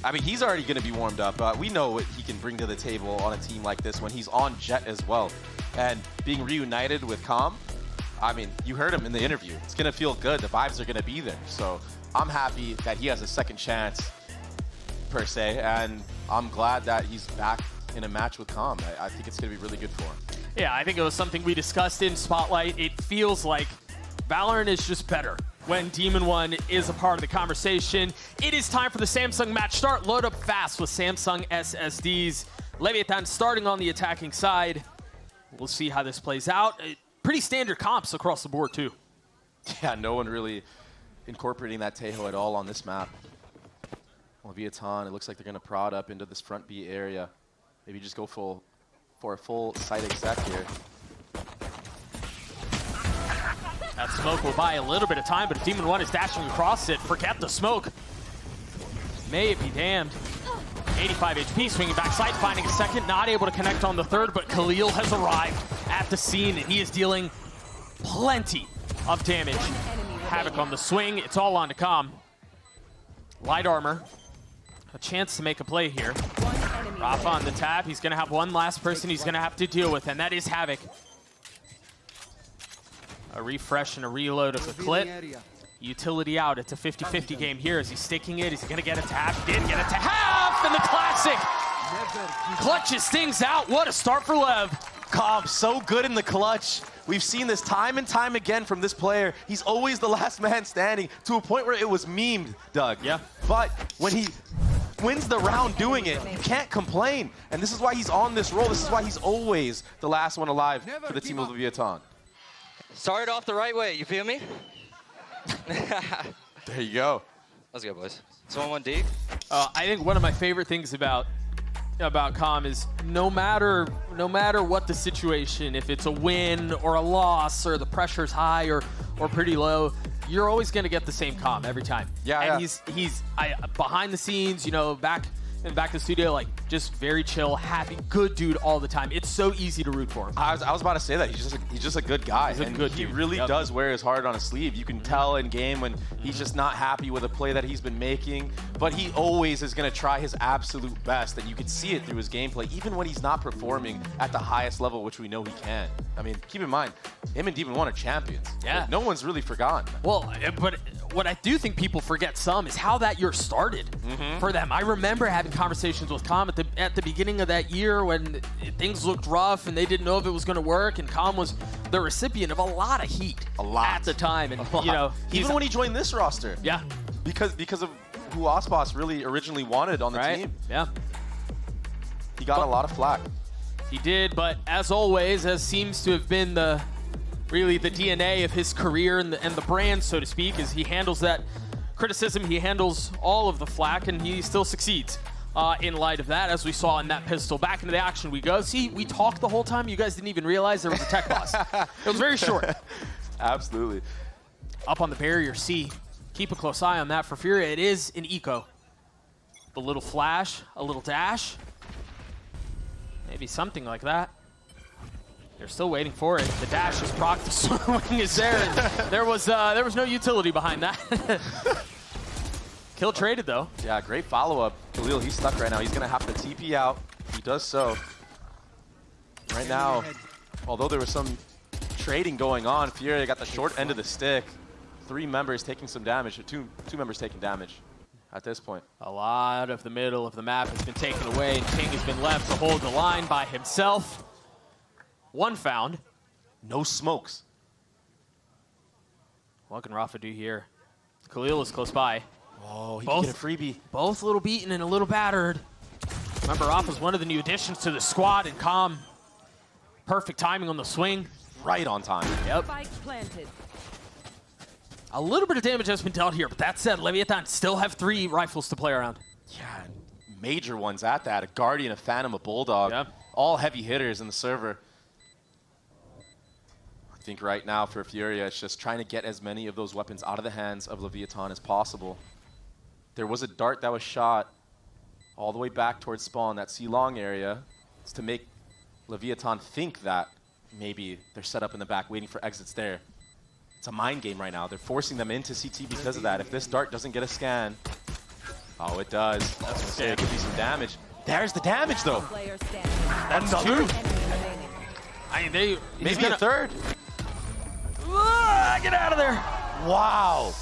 I mean, he's already going to be warmed up. We know what he can bring to the table on a team like this when he's on Jet as well. And being reunited with Calm, I mean, you heard him in the interview. It's going to feel good. The vibes are going to be there. So I'm happy that he has a second chance per se, and I'm glad that he's back in a match with Calm. I think it's going to be really good for him. Yeah, I think it was something we discussed in Spotlight. It feels like Valorant is just better when Demon One is a part of the conversation. It is time for the Samsung match start. Load up fast with Samsung SSDs. Leviatán starting on the attacking side. We'll see how this plays out. Pretty standard comps across the board, too. Yeah, no one really incorporating that Tejo at all on this map. Leviatán, it looks like they're going to prod up into this front B area. Maybe just go for a full site exec here. That smoke will buy a little bit of time, but if Demon One is dashing across it, forget the smoke. May it be damned. 85 HP, swinging backside, finding a second, not able to connect on the third, but Khalil has arrived at the scene, and he is dealing plenty of damage. Havoc on the swing, it's all on to Calm. Light armor, a chance to make a play here. Rafa on the tap, he's gonna have one last person he's gonna have to deal with, and that is Havoc. A refresh and a reload of the clip. Utility out. It's a 50-50 game here. Is he sticking it? Is he going to get a tap? He did get it to half, and the classic clutches things out. What a start for Lev. Calm, so good in the clutch. We've seen this time and time again from this player. He's always the last man standing, to a point where it was memed, Doug. Yeah. But when he wins the round doing it, you can't complain. And this is why he's on this roll. This is why he's always the last one alive for the team of Leviatán. Started off the right way, you feel me? There you go. Let's go, boys. Someone D? I think one of my favorite things about Calm is no matter what the situation, if it's a win or a loss or the pressure's high or pretty low, you're always going to get the same Calm every time. Yeah, and yeah. he's behind the scenes, you know, back in the studio, like just very chill, happy, good dude all the time. It's so easy to root for him. I was about to say that he's just a good guy, He's a and good he dude. really Yep. does wear his heart on his sleeve. You can tell in game when he's just not happy with a play that he's been making, but he always is going to try his absolute best, and you can see it through his gameplay, even when he's not performing at the highest level, which we know he can. I mean, keep in mind, him and Demon One are champions. Yeah. Like, no one's really forgotten. Well, but what I do think people forget some is how that year started for them. I remember having conversations with Calm at the beginning of that year when things looked rough and they didn't know if it was going to work, and Calm was the recipient of a lot of heat at the time. And you know, even when he joined this roster. Yeah. Because of who Ospas really originally wanted on the team. Yeah. He got a lot of flack. He did, but as always, as seems to have been really the DNA of his career and the brand, so to speak, is he handles that criticism, he handles all of the flack, and he still succeeds in light of that, as we saw in that pistol. Back into the action we go. See, we talked the whole time. You guys didn't even realize there was a tech boss. It was very short. Absolutely. Up on the barrier C. Keep a close eye on that for Furia. It is an eco. A little flash, a little dash. Maybe something like that. They're still waiting for it. The dash is proc, the swing is there. There was no utility behind that. Kill traded though. Yeah, great follow-up. Khalil, he's stuck right now. He's gonna have to TP out. He does so. Right now, although there was some trading going on, Furia got the short end of the stick. 3 members taking some damage, or two members taking damage at this point. A lot of the middle of the map has been taken away, and King has been left to hold the line by himself. 1 found. No smokes. What can Rafa do here? Khalil is close by. Oh, he can get a freebie. Both a little beaten and a little battered. Remember, Rafa's one of the new additions to the squad, and Calm. Perfect timing on the swing. Right on time. Yep. A little bit of damage has been dealt here, but that said, Leviatán still have 3 rifles to play around. Yeah, major ones at that. A Guardian, a Phantom, a Bulldog. Yeah. All heavy hitters in the server. I think right now for Furia, it's just trying to get as many of those weapons out of the hands of Leviatán as possible. There was a dart that was shot all the way back towards spawn, that C-long area. It's to make Leviatán think that maybe they're set up in the back waiting for exits there. It's a mind game right now. They're forcing them into CT because of that. If this dart doesn't get a scan, oh, it does. That's what it could be some damage. There's the damage, though. That's another. 2. I mean, Maybe a third. Get out of there. Wow.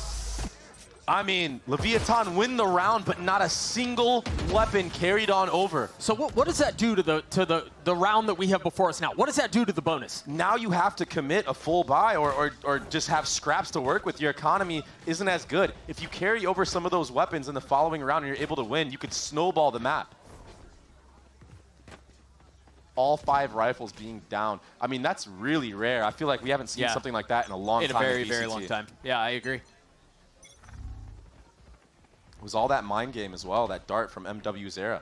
I mean, Leviatán win the round, but not a single weapon carried on over. So what does that do to the round that we have before us now? What does that do to the bonus? Now you have to commit a full buy or just have scraps to work with. Your economy isn't as good. If you carry over some of those weapons in the following round and you're able to win, you could snowball the map. All 5 rifles being down. I mean, that's really rare. I feel like we haven't seen something like that in a long time. In a very, very long time. Yeah, I agree. It was all that mind game as well, that dart from MW's era.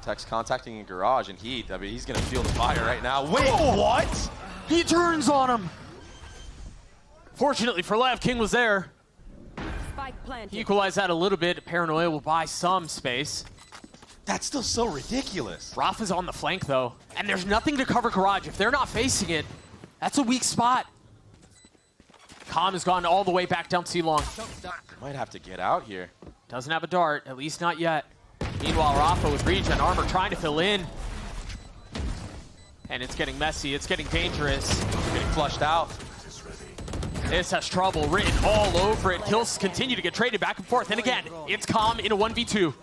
Tex contacting in garage and Heat. I mean, he's going to feel the fire right now. Wait, what? He turns on him. Fortunately for Lev, King was there. He equalized that a little bit. Paranoia will buy some space. That's still so ridiculous. Rafa's on the flank, though, and there's nothing to cover garage. If they're not facing it, that's a weak spot. Calm has gone all the way back down C-Long. Might have to get out here. Doesn't have a dart, at least not yet. Meanwhile, Rafa with regen armor trying to fill in. And it's getting messy, it's getting dangerous. Getting flushed out. This has trouble written all over it. Kills continue to get traded back and forth. And again, it's Calm in a 1v2.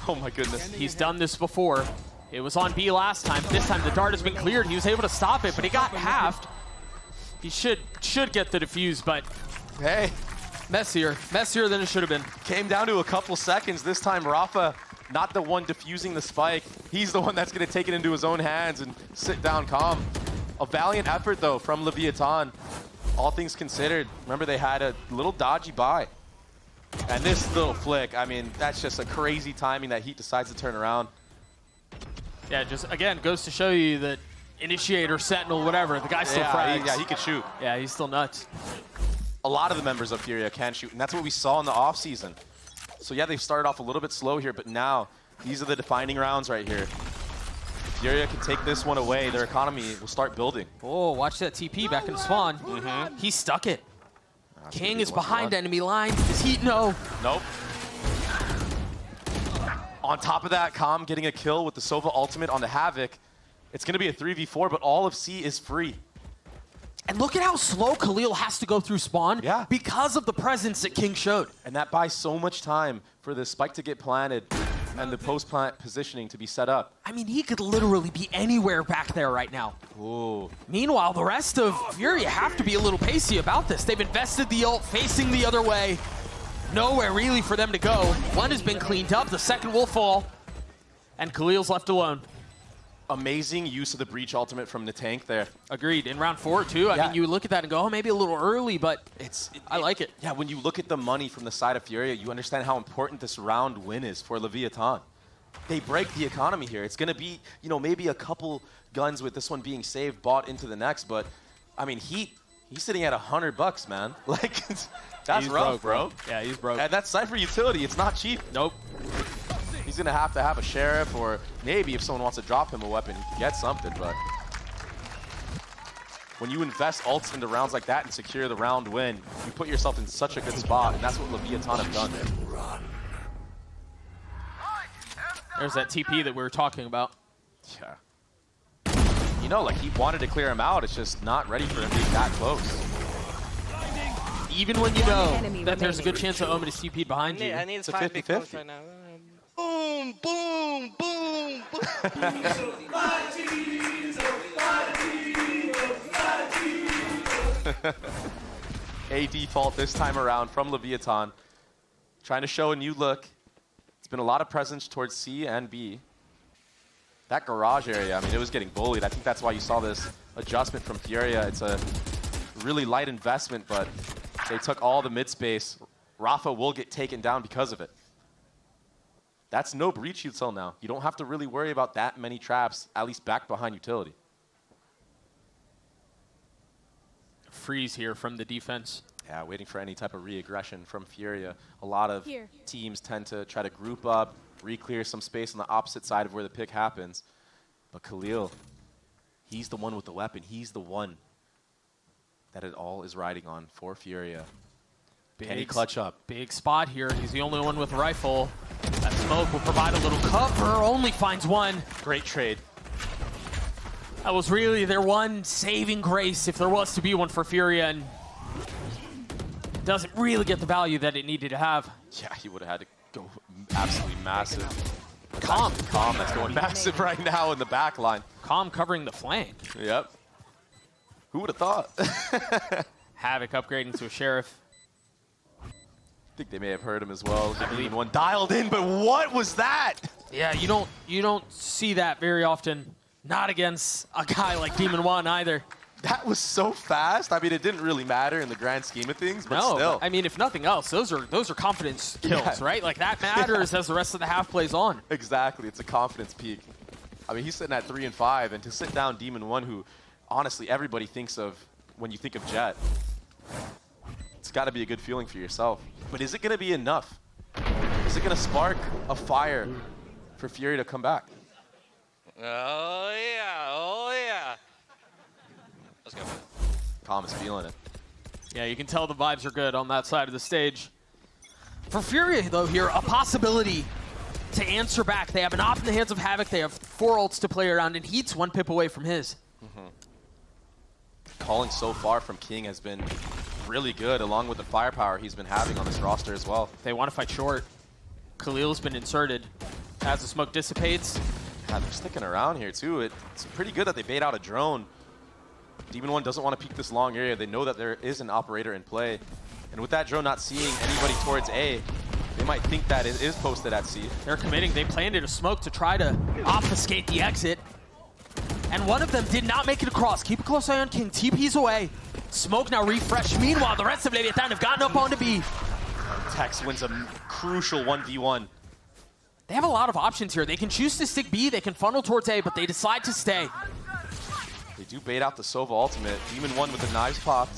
Oh my goodness. He's done this before. It was on B last time. This time the dart has been cleared. He was able to stop it, but he got halved. He should get the defuse, but hey, messier than it should have been. Came down to a couple seconds. This time Rafa, not the one defusing the spike. He's the one that's going to take it into his own hands and sit down calm. A valiant effort though from Leviatán. All things considered, remember they had a little dodgy buy. And this little flick, I mean, that's just a crazy timing that Heat decides to turn around. Yeah, just again, goes to show you that Initiator, Sentinel, whatever, the guy's still frags. He could shoot. Yeah, he's still nuts. A lot of the members of Furia can shoot, and that's what we saw in the offseason. So yeah, they've started off a little bit slow here, but now these are the defining rounds right here. Furia can take this one away. Their economy will start building. Oh, watch that TP back in Swan. He stuck it. King is behind enemy line. Does Heat know? Nope. On top of that, Calm getting a kill with the Sova ultimate on the Havoc. It's going to be a 3v4, but all of C is free. And look at how slow Khalil has to go through spawn because of the presence that King showed. And that buys so much time for the spike to get planted and the post-plant positioning to be set up. I mean, he could literally be anywhere back there right now. Ooh. Meanwhile, the rest of Furia have to be a little pacey about this. They've invested the ult facing the other way. Nowhere really for them to go. One has been cleaned up, the second will fall. And Khalil's left alone. Amazing use of the Breach ultimate from the tank there. Agreed. In round 4, too. I mean, you look at that and go, oh, maybe a little early, but I like it. Yeah, when you look at the money from the side of Furia, you understand how important this round win is for Leviatán. They break the economy here. It's going to be, you know, maybe a couple guns with this one being saved, bought into the next, but, I mean, he's sitting at $100, man. Like, that's he's rough, broke, bro. Yeah, he's broke. And that's Cypher utility. It's not cheap. Nope. He's going to have a sheriff, or maybe if someone wants to drop him a weapon, he can get something, but when you invest ults into rounds like that and secure the round win, you put yourself in such a good spot, and that's what Leviatán have done. There's that TP that we were talking about. Yeah. You know, like, he wanted to clear him out, it's just not ready for him to be that close. Even when you know that there's a good chance that Omen is TP'd behind you. I need it's a 50-50 right now. Boom, boom, boom, A default this time around from Leviatán. Trying to show a new look. It's been a lot of presence towards C and B. That garage area, I mean, it was getting bullied. I think that's why you saw this adjustment from Furia. It's a really light investment, but they took all the mid space. Rafa will get taken down because of it. That's no breach util now. You don't have to really worry about that many traps, at least back behind utility. Freeze here from the defense. Yeah, waiting for any type of re-aggression from Furia. A lot of teams tend to try to group up, re-clear some space on the opposite side of where the pick happens. But Khalil, he's the one with the weapon. He's the one that it all is riding on for Furia. Can he clutch up? Big spot here. He's the only one with a rifle. That smoke will provide a little cover. Only finds one. Great trade. That was really their one saving grace, if there was to be one for Furia. And doesn't really get the value that it needed to have. Yeah, he would have had to go absolutely massive. Calm. Calm that's going massive right now in the back line. Calm covering the flank. Yep. Who would have thought? Havoc upgrading to a Sheriff. I think they may have heard him as well. I believe one dialed in, but what was that? Yeah, you don't see that very often. Not against a guy like Demon One either. That was so fast. I mean, it didn't really matter in the grand scheme of things, but still. I mean, if nothing else, those are confidence kills, right? Like that matters as the rest of the half plays on. Exactly, it's a confidence peak. I mean, he's sitting at 3 and 5, and to sit down Demon One, who honestly everybody thinks of when you think of Jet, it's got to be a good feeling for yourself. But is it going to be enough? Is it going to spark a fire for Furia to come back? Oh yeah. Let's go. Calm is feeling it. Yeah, you can tell the vibes are good on that side of the stage. For Furia, though, here, a possibility to answer back. They have an op in the hands of Havoc. They have 4 ults to play around, and Heat's 1 pip away from his. Calling so far from King has been really good, along with the firepower he's been having on this roster as well. They want to fight short. Khalil's been inserted. As the smoke dissipates. Yeah, they're sticking around here, too. It's pretty good that they bait out a drone. Demon One doesn't want to peek this long area. They know that there is an operator in play. And with that drone not seeing anybody towards A, they might think that it is posted at C. They're committing. They planted a smoke to try to obfuscate the exit. And one of them did not make it across. Keep a close eye on King. TP's away. Smoke now refreshed. Meanwhile, the rest of Leviatán have gotten up onto B. Tex wins a crucial 1v1. They have a lot of options here. They can choose to stick B. They can funnel towards A, but they decide to stay. They do bait out the Sova ultimate. Demon One with the knives popped.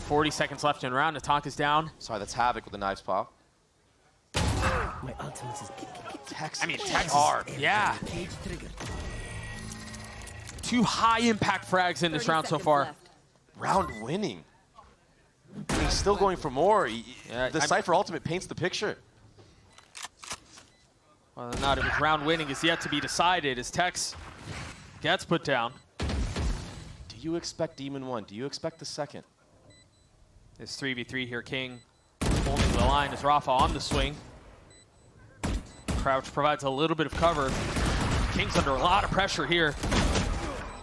40 seconds left in round. Ataka's down. Sorry, that's Havoc with the knives pop. My ultimate is Tex. I mean, Tex hard. Yeah. 2 high impact frags in this round so far. Round winning. And he's still going for more. The Cypher ultimate paints the picture. Whether or not it was round winning is yet to be decided as Tex gets put down. Do you expect Demon One? Do you expect the second? This 3v3 here, King holding the line as Rafa on the swing. Crouch provides a little bit of cover. King's under a lot of pressure here.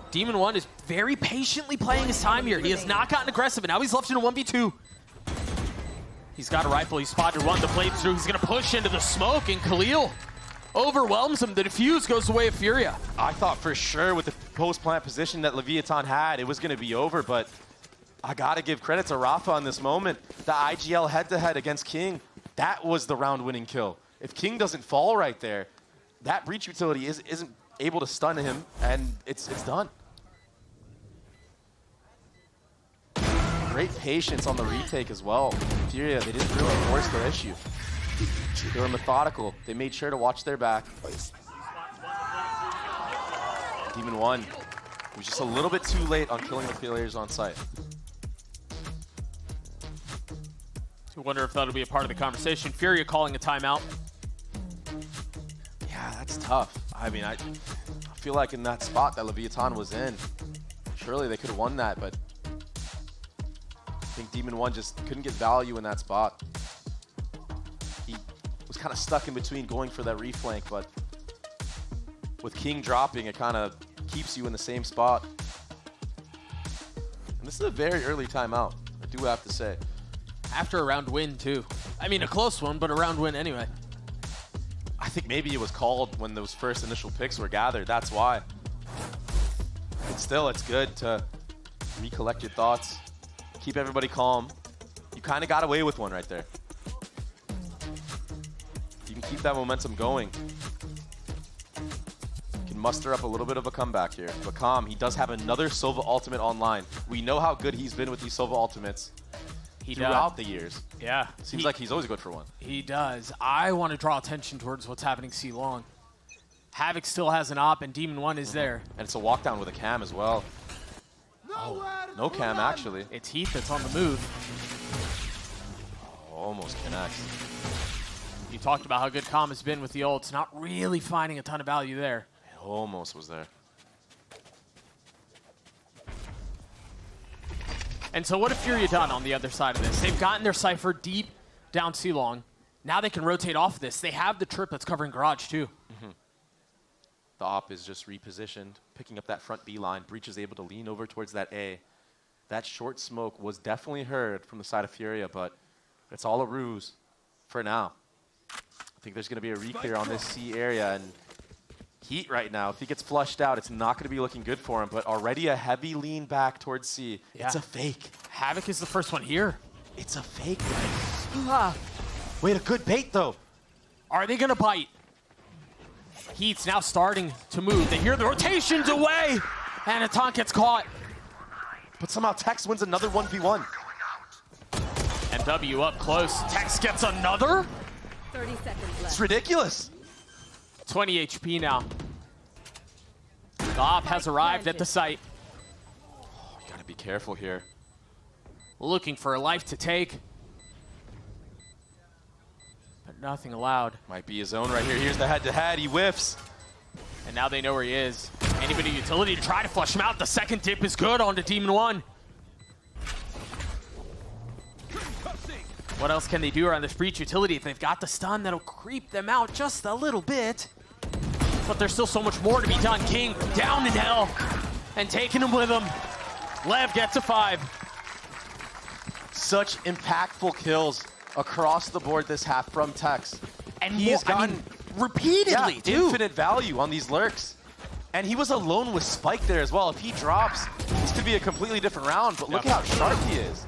Demon One is very patiently playing his time here. He has not gotten aggressive, and now he's left in a 1v2. He's got a rifle. He spotted one. The blade through. He's going to push into the smoke, and Khalil overwhelms him. The defuse goes the way of Furia. I thought for sure with the post-plant position that Leviatán had, it was going to be over, but I got to give credit to Rafa on this moment. The IGL head-to-head against King, that was the round-winning kill. If King doesn't fall right there, that breach utility isn't able to stun him, and it's done. Great patience on the retake as well. Furia, they didn't really force their issue. They were methodical. They made sure to watch their back. Demon One was just a little bit too late on killing the players on site. I wonder if that'll be a part of the conversation. Furia calling a timeout. Yeah, that's tough. I mean, I feel like in that spot that Leviatán was in, surely they could have won that, but I think Demon One just couldn't get value in that spot. He was kind of stuck in between going for that reflank, but with King dropping, it kind of keeps you in the same spot. And this is a very early timeout, I do have to say. After a round win, too. I mean, a close one, but a round win anyway. I think maybe it was called when those first initial picks were gathered. That's why. But still, it's good to recollect your thoughts, keep everybody calm. You kind of got away with one right there. You can keep that momentum going. You can muster up a little bit of a comeback here. But Calm, he does have another Sova ultimate online. We know how good he's been with these Sova ultimates throughout the years. Yeah. Seems like he's always good for one. He does. I want to draw attention towards what's happening C-Long. Havoc still has an op, and Demon One is there. And it's a walk down with a cam as well. Oh, no cam, actually. It's Heath that's on the move. Oh, almost connects. You talked about how good Calm has been with the ults. Not really finding a ton of value there. It almost was there. And so what have Furia done on the other side of this? They've gotten their Cypher deep down C-Long. Now they can rotate off of this. They have the trip that's covering Garage too. The op is just repositioned, picking up that front B line. Breach is able to lean over towards that A. That short smoke was definitely heard from the side of Furia, but it's all a ruse for now. I think there's going to be a re-clear on this C area, and Heat right now, if he gets flushed out, it's not going to be looking good for him, but already a heavy lean back towards C. Yeah. It's a fake. Havoc is the first one here. It's a fake. Wait, a good bait, though. Are they going to bite? Heat's now starting to move. They hear the rotations away, and a taunt gets caught. But somehow Tex wins another 1v1. MW up close. Tex gets another? 30 seconds left. It's ridiculous. 20 HP now. The op has arrived at the site. Oh, you gotta be careful here. Looking for a life to take. But nothing allowed. Might be his own right here. Here's the head-to-head. He whiffs. And now they know where he is. Anybody utility to try to flush him out. The second dip is good onto Demon 1. What else can they do around this Breach utility? If they've got the stun, that'll creep them out just a little bit. But there's still so much more to be done. King down in hell and taking him with him. Lev gets a 5. Such impactful kills across the board this half from Tex. And he has gotten repeatedly, too. Infinite value on these lurks. And he was alone with Spike there as well. If he drops, this could be a completely different round, but look at how sharp he is.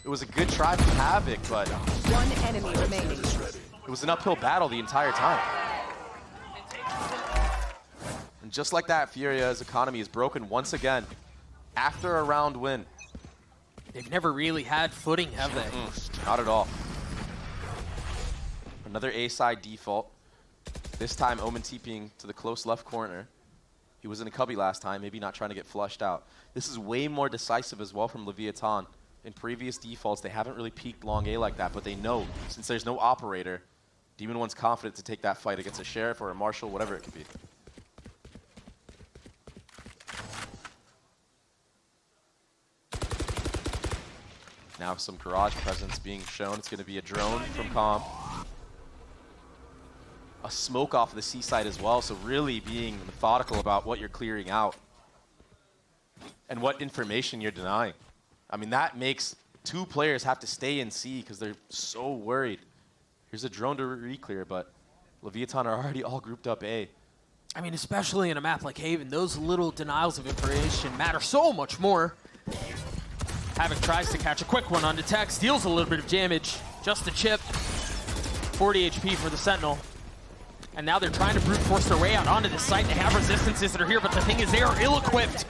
It was a good try from Havoc, but One enemy remaining. it was an uphill battle the entire time. And just like that, Furia's economy is broken once again after a round win. They've never really had footing, have they? Not at all. Another A-side default. This time, Omen TPing to the close left corner. He was in a cubby last time, maybe not trying to get flushed out. This is way more decisive as well from Leviatán. In previous defaults, they haven't really peeked long A like that, but they know, since there's no operator, Demon 1's confident to take that fight against a Sheriff or a Marshal, whatever it could be. Now some garage presence being shown. It's going to be a drone from Com. A smoke off the C side as well, so really being methodical about what you're clearing out and what information you're denying. I mean, that makes two players have to stay in C because they're so worried. Here's a drone to re-clear, but Leviatán are already all grouped up A. I mean, especially in a map like Haven, those little denials of information matter so much more. Havoc tries to catch a quick one onto Tex, deals a little bit of damage, just a chip. 40 HP for the Sentinel. And now they're trying to brute force their way out onto the site. They have resistances that are here, but the thing is they are ill-equipped.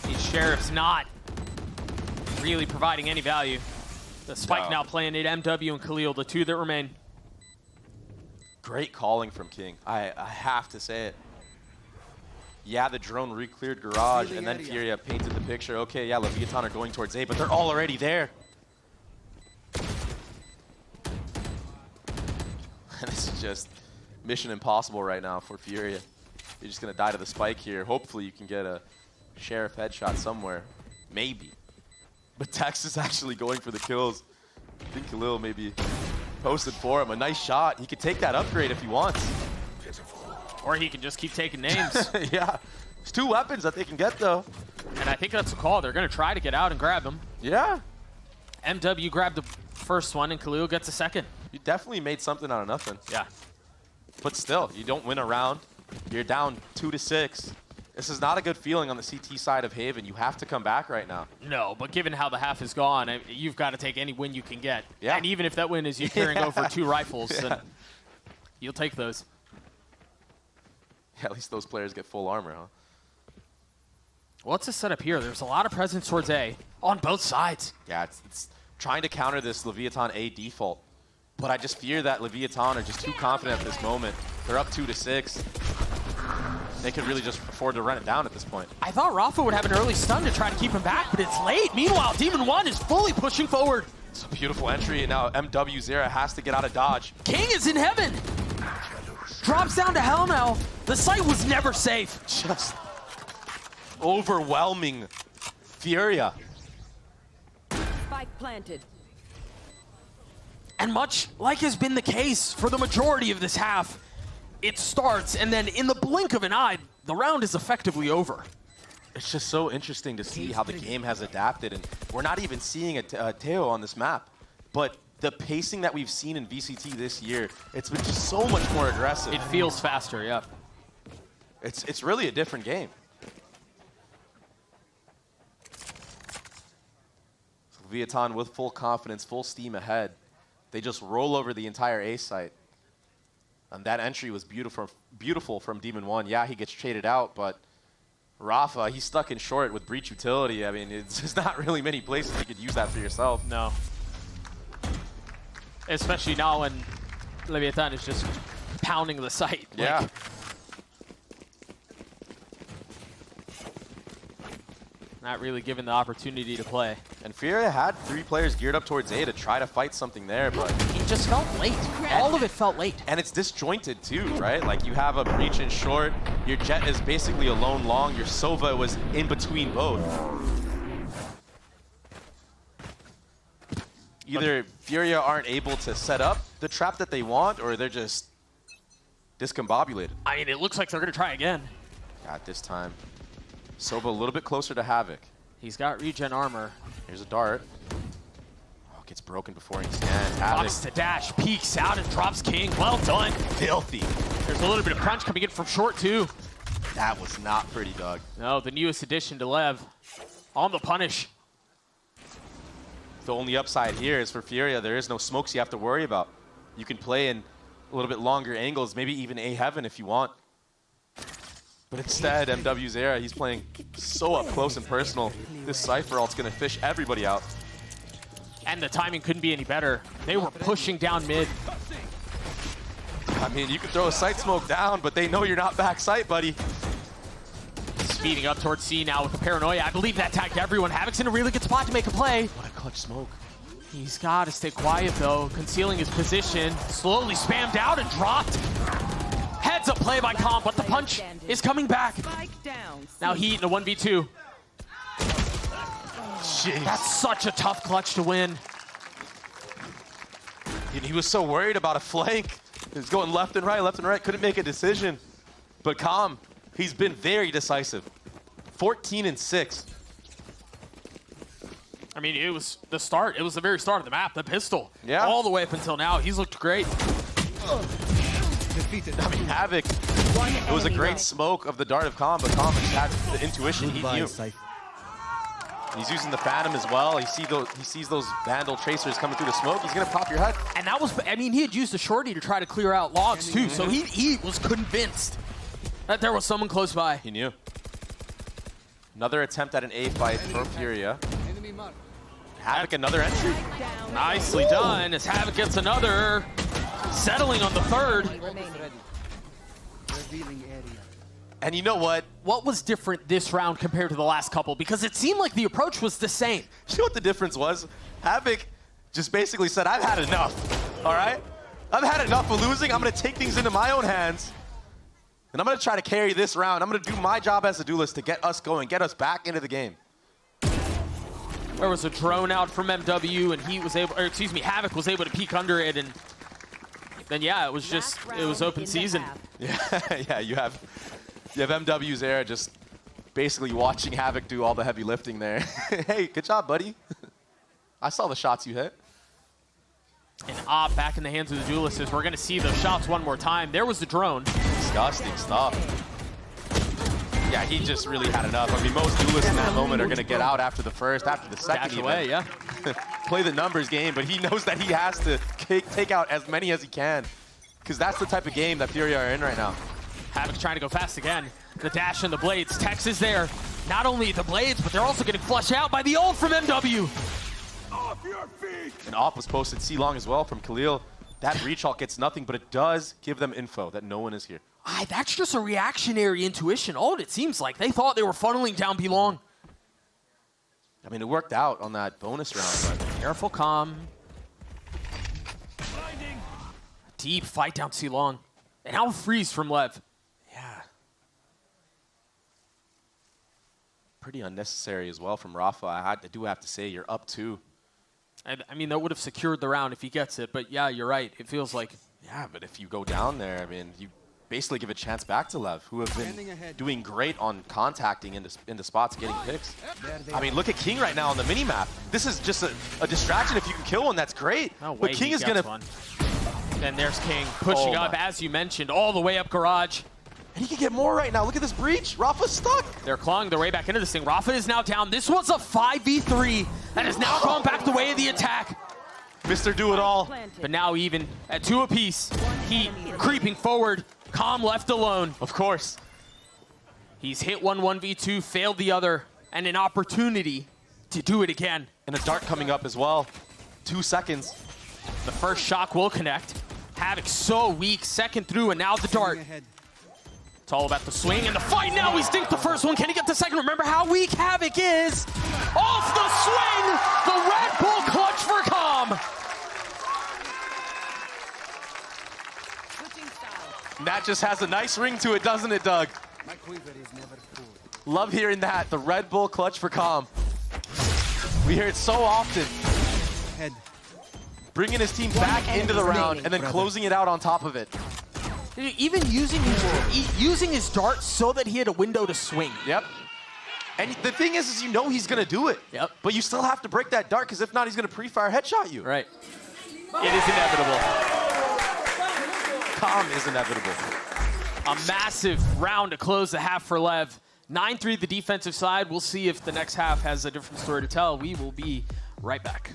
These Sheriffs not really providing any value. The Spike now playing it, MW and Khalil, the two that remain. Great calling from King. I have to say it. Yeah, the drone re-cleared garage, and then Furia painted the picture. Okay, yeah, Leviatán are going towards A, but they're all already there. This is just mission impossible right now for Furia. You're just going to die to the Spike here. Hopefully you can get a Sheriff headshot somewhere. Maybe. But Tex is actually going for the kills. I think Khalil maybe posted for him. A nice shot. He could take that upgrade if he wants. Or he can just keep taking names. Yeah. There's two weapons that they can get, though. And I think that's a call. They're going to try to get out and grab him. Yeah. MW grabbed the first one, and Khalil gets a second. You definitely made something out of nothing. Yeah. But still, you don't win a round. You're down 2-6. This is not a good feeling on the CT side of Haven. You have to come back right now. No, but given how the half is gone, you've got to take any win you can get. Yeah. And even if that win is you carrying over 2 rifles, then you'll take those. Yeah, at least those players get full armor, huh? What's the setup here? There's a lot of presence towards A on both sides. Yeah, it's trying to counter this Leviatán A default. But I just fear that Leviatán are just too confident at this moment. They're up 2-6. They could really just afford to run it down at this point. I thought Rafa would have an early stun to try to keep him back, but it's late. Meanwhile, Demon 1 is fully pushing forward. It's a beautiful entry, and now MW Zera has to get out of dodge. King is in heaven. drops down to hell now. The site was never safe. Just overwhelming Furia. Spike planted. And much like has been the case for the majority of this half, it starts, and then in the blink of an eye, the round is effectively over. It's just so interesting to see how the game has adapted, and we're not even seeing a Teo on this map. But the pacing that we've seen in VCT this year, it's been just so much more aggressive. It feels faster, yeah. It's really a different game. So Leviatán with full confidence, full steam ahead. They just roll over the entire A site. And that entry was beautiful from Demon 1. Yeah, he gets traded out, but Rafa, he's stuck in short with breach utility. I mean, it's just not really many places you could use that for yourself. No. Especially now when Leviatán is just pounding the site. Yeah. Not really given the opportunity to play. And Furia had 3 players geared up towards A to try to fight something there, but it just felt late. All of it felt late. And it's disjointed too, right? Like you have a breach in short, your Jet is basically alone long, your Sova was in between both. Either Furia aren't able to set up the trap that they want, or they're just discombobulated. I mean, it looks like they're going to try again. At this time. Sova a little bit closer to Havoc. He's got regen armor. Here's a dart. Oh, gets broken before he scans. Havoc. Drops to dash, peeks out and drops King. Well done. Filthy. There's a little bit of crunch coming in from short too. That was not pretty, dog. No, the newest addition to LEV. On the punish. The only upside here is for Furia, there is no smokes you have to worry about. You can play in a little bit longer angles, maybe even A Heaven if you want. But instead, MW's Era, he's playing so up close and personal. This Cypher ult's gonna fish everybody out. And the timing couldn't be any better. They were pushing down mid. I mean, you can throw a sight smoke down, but they know you're not back sight, buddy. Speeding up towards C now with the paranoia. I believe that tagged everyone. Havoc's in a really good spot to make a play. What a clutch smoke. He's got to stay quiet, though, concealing his position. Slowly spammed out and dropped. Heads up play by Comp, but the punch is coming back. Now Heat in a 1v2. Jeez. That's such a tough clutch to win. And he was so worried about a flank. He was going left and right, couldn't make a decision. But Calm, he's been very decisive. 14 and 6. I mean, it was the start. It was the very start of the map, the pistol. Yeah. All the way up until now, he's looked great. I mean, Havoc, it was a great smoke of the dart of Calm, but Calm just had the intuition he knew. He's using the Phantom as well. He sees those Vandal Tracers coming through the smoke. He's going to pop your head. And that was, I mean, he had used a shorty to try to clear out logs too, so he was convinced that there was someone close by. He knew. Another attempt at an A fight for Furia. Havoc, another entry. Nicely done as Havoc gets another, settling on the third. And you know what? What was different this round compared to the last couple? Because it seemed like the approach was the same. You know what the difference was? Havoc just basically said, I've had enough, all right? I've had enough of losing. I'm going to take things into my own hands. And I'm going to try to carry this round. I'm going to do my job as a duelist to get us going, get us back into the game. There was a drone out from MW, and he was able, or excuse me, Havoc was able to peek under it, and then yeah, it was open season. Yeah, you have MW's Era just basically watching Havoc do all the heavy lifting there. Hey, good job, buddy. I saw the shots you hit. And Op back in the hands of the duelists. We're going to see those shots one more time. There was the drone. Disgusting stuff. Yeah, he just really had enough. I mean, most duelists in that moment are going to get out after the first, after the second. Dash away, yeah. Play the numbers game, but he knows that he has to take out as many as he can, because that's the type of game that Furia are in right now. Havoc's trying to go fast again. The dash and the blades. Tex is there. Not only the blades, but they're also getting flushed out by the ult from MW. Off your feet! And Op was posted C-Long as well from Khalil. That reach ult gets nothing, but it does give them info that no one is here. That's just a reactionary intuition. All it seems like. They thought they were funneling down B-Long. I mean, it worked out on that bonus round, but... Careful, Calm. Deep fight down C-Long. And now freeze from Lev. Yeah. Pretty unnecessary as well from Rafa. I do have to say, you're up 2. I mean, that would have secured the round if he gets it, but yeah, you're right. It feels like... Yeah, but if you go down there, I mean, you basically give a chance back to Lev, who have been doing great on contacting into spots, getting picks. I mean, look at King right now on the mini-map. This is just a distraction. If you can kill one, that's great. No way but King is going to... Then there's King pushing up, as you mentioned, all the way up garage. And he can get more right now. Look at this breach. Rafa's stuck. They're clawing their way back into this thing. Rafa is now down. This was a 5v3 and has now gone back the way of the attack. Mr. Do-It-All. But now even at 2 apiece, Heat creeping forward. Calm left alone. Of course. He's hit 1v2, failed the other, and an opportunity to do it again. And a dart coming up as well. 2 seconds. The first shock will connect. Havoc so weak, second through, and now the dart. It's all about the swing and the fight. Now he's dinked the first one. Can he get the second? Remember how weak Havoc is. Off the swing, the Red Bull clutch for Calm. That just has a nice ring to it, doesn't it, Doug? Love hearing that. The Red Bull clutch for Calm. We hear it so often. Bringing his team back into the round and then closing it out on top of it. Even using his dart so that he had a window to swing. Yep. And the thing is you know he's going to do it. Yep. But you still have to break that dart, because if not, he's going to pre-fire headshot you. Right. It is inevitable. Calm is inevitable. A massive round to close the half for Lev. 9-3 the defensive side. We'll see if the next half has a different story to tell. We will be right back.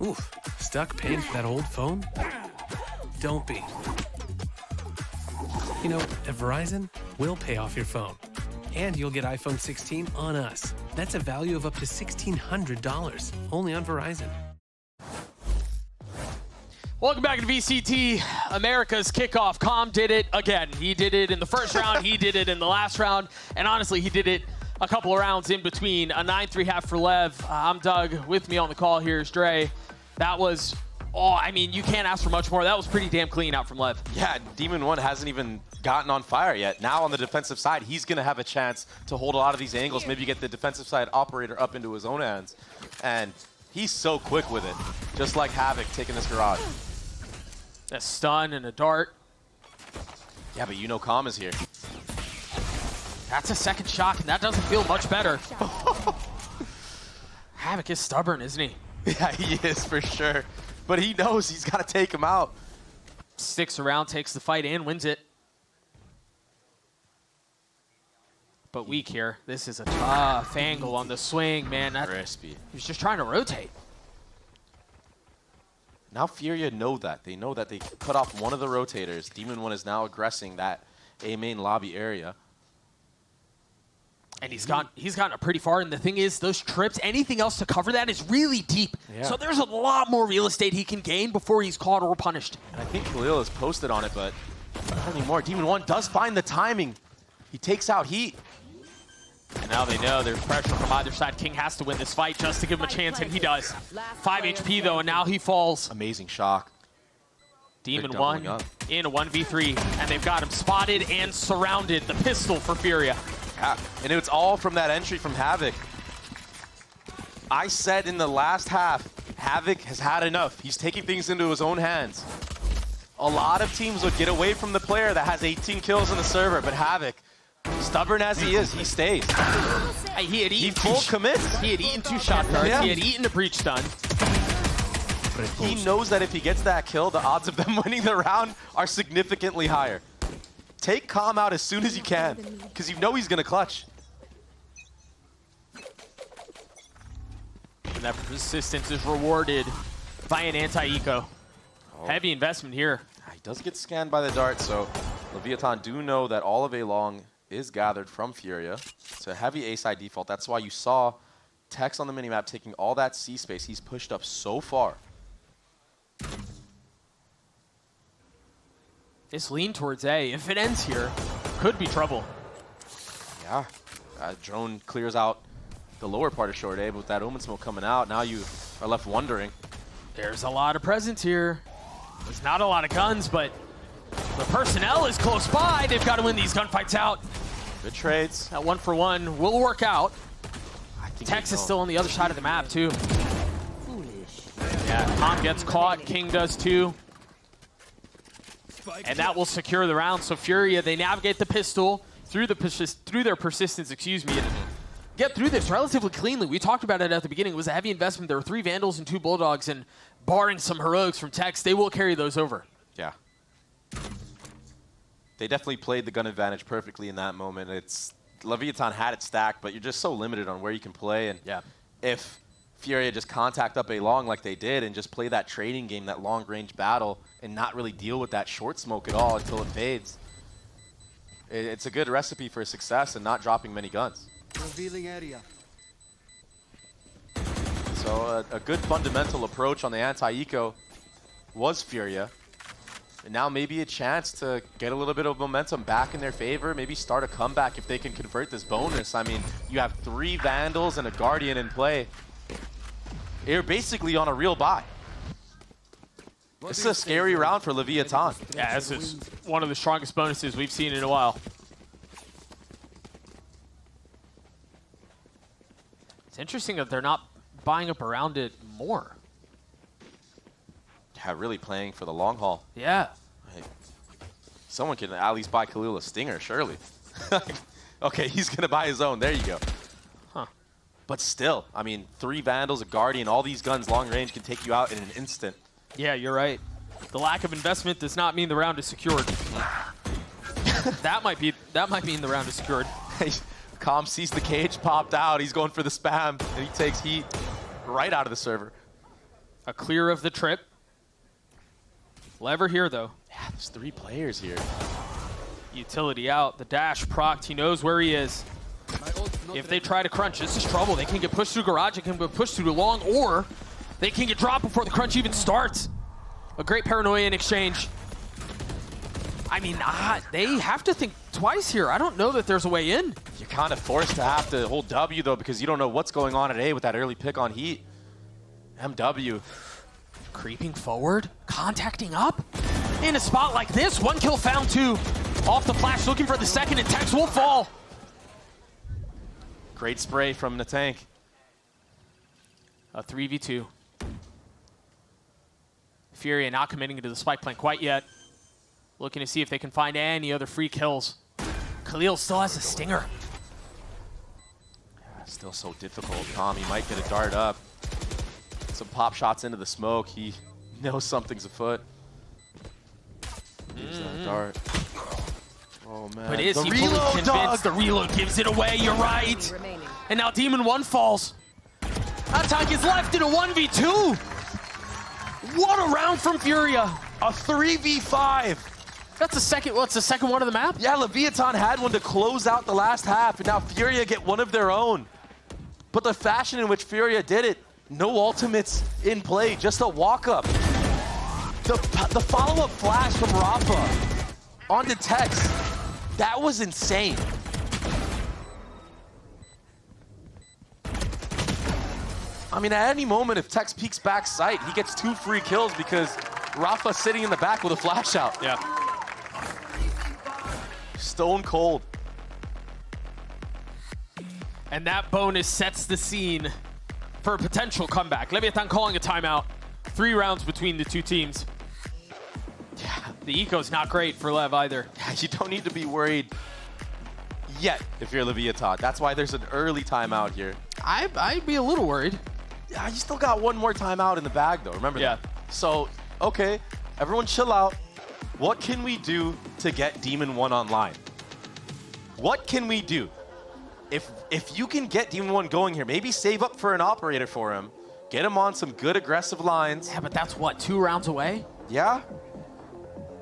Oof, stuck paying for that old phone? Don't be. You know, at Verizon, we'll pay off your phone. And you'll get iPhone 16 on us. That's a value of up to $1,600, only on Verizon. Welcome back to VCT Americas Kickoff. Calm did it again. He did it in the first round, he did it in the last round, and honestly, he did it a couple of rounds in between. A 9-3 half for Lev. I'm Doug. With me on the call here is Dre. That was, I mean, you can't ask for much more. That was pretty damn clean out from Lev. Yeah, Demon 1 hasn't even gotten on fire yet. Now on the defensive side, he's going to have a chance to hold a lot of these angles, maybe get the defensive side operator up into his own hands. And he's so quick with it, just like Havoc taking this garage. A stun and a dart. Yeah, but you know Calm is here. That's a second shock, and that doesn't feel much better. Havoc is stubborn, isn't he? Yeah, he is for sure. But he knows he's got to take him out. Sticks around, takes the fight and wins it. But weak here. This is a tough angle on the swing, man. Crispy. He's just trying to rotate. Now Furia know that. They know that they cut off one of the rotators. Demon 1 is now aggressing that A main lobby area. And he's gotten pretty far, and the thing is, those trips, anything else to cover that is really deep. Yeah. So there's a lot more real estate he can gain before he's caught or punished. And I think Khalil has posted on it, but not anymore. Demon 1 does find the timing. He takes out Heat. And now they know there's pressure from either side. King has to win this fight just to give him a chance, and he does. 5 HP, though, and now he falls. Amazing shock. Demon doubling 1 up. in a 1v3, and they've got him spotted and surrounded. The pistol for Furia. Yeah, and it's all from that entry from Havoc. I said in the last half, Havoc has had enough. He's taking things into his own hands. A lot of teams would get away from the player that has 18 kills on the server, but Havoc, stubborn as he is, he stays. He full commits. He had eaten 2 shot cards. Yeah. He had eaten a breach stun. He knows that if he gets that kill, the odds of them winning the round are significantly higher. Take Calm out as soon as you can, because you know he's going to clutch. And that persistence is rewarded by an anti-eco. Heavy investment here. He does get scanned by the dart, so Leviatán do know that all of A long is gathered from Furia. It's a heavy A side default. That's why you saw Tex on the minimap taking all that C space. He's pushed up so far. This lean towards A, if it ends here, could be trouble. Yeah, drone clears out the lower part of short A, but with that Omen smoke coming out, now you are left wondering. There's a lot of presence here. There's not a lot of guns, but the personnel is close by. They've got to win these gunfights out. Good trades. That 1-for-1 will work out. Tex is still on the other side of the map, too. Yeah, Tom gets caught. King does, too. And that will secure the round. So Furia, they navigate the pistol through their persistence, excuse me, and get through this relatively cleanly. We talked about it at the beginning. It was a heavy investment. There were 3 Vandals and 2 Bulldogs, and barring some heroics from Tex, they will carry those over. Yeah. They definitely played the gun advantage perfectly in that moment. Leviatán had it stacked, but you're just so limited on where you can play. And if Furia just contact up A long like they did and just play that trading game, that long-range battle, and not really deal with that short smoke at all until it fades, it's a good recipe for success and not dropping many guns. Revealing area. So a good fundamental approach on the anti-eco was Furia. And now maybe a chance to get a little bit of momentum back in their favor, maybe start a comeback if they can convert this bonus. I mean, you have 3 Vandals and a Guardian in play. You're basically on a real buy. This is a scary round for Leviatán. Yeah, this is one of the strongest bonuses we've seen in a while. It's interesting that they're not buying up around it more. Yeah, really playing for the long haul. Yeah. Hey, someone can at least buy Khalil a stinger, surely. Okay, he's going to buy his own. There you go. Huh. But still, I mean, 3 Vandals, a Guardian, all these guns long range can take you out in an instant. Yeah, you're right. The lack of investment does not mean the round is secured. that might mean the round is secured. Calm sees the cage popped out. He's going for the spam, and he takes heat right out of the server. A clear of the trip. Lever here, though. Yeah, there's 3 players here. Utility out. The dash procced. He knows where he is. If they try to crunch, this is trouble. They can get pushed through garage. It can get pushed through long, or they can get dropped before the crunch even starts. A great paranoia in exchange. I mean, they have to think twice here. I don't know that there's a way in. You're kind of forced to have to hold W, though, because you don't know what's going on at A with that early pick on heat. MW. Creeping forward, contacting up. In a spot like this, 1 kill found, 2. Off the flash, looking for the second, and Tex will fall. Great spray from the tank. A 3v2. Furia not committing to the spike plant quite yet. Looking to see if they can find any other free kills. Khalil still has a stinger. Still so difficult. Tom, he might get a dart up. Some pop shots into the smoke. He knows something's afoot. Here's that dart. Oh, man. But is the he fully reload, convinced? dog! The reload gives it away. You're right. And now Demon 1 falls. Attack is left in a 1v2. What a round from Furia. A 3v5. That's the second. What's the second one of the map? Yeah, Leviatán had one to close out the last half, and now Furia get one of their own. But the fashion in which Furia did it, no ultimates in play, just a walk-up. The follow-up flash from Rafa onto Tex, that was insane. I mean, at any moment, if Tex peeks back sight, he gets 2 free kills because Rafa sitting in the back with a flash out. Yeah. Stone cold. And that bonus sets the scene for a potential comeback. Leviatán calling a timeout. 3 rounds between the two teams. Yeah. The eco's not great for Lev either. Yeah, you don't need to be worried yet if you're Leviatán. That's why there's an early timeout here. I'd be a little worried. Yeah, you still got one more timeout in the bag, though. Remember that. So, okay, everyone chill out. What can we do to get Demon 1 online? What can we do? If you can get Demon 1 going here, maybe save up for an operator for him, get him on some good aggressive lines. Yeah, but that's what, 2 rounds away? Yeah.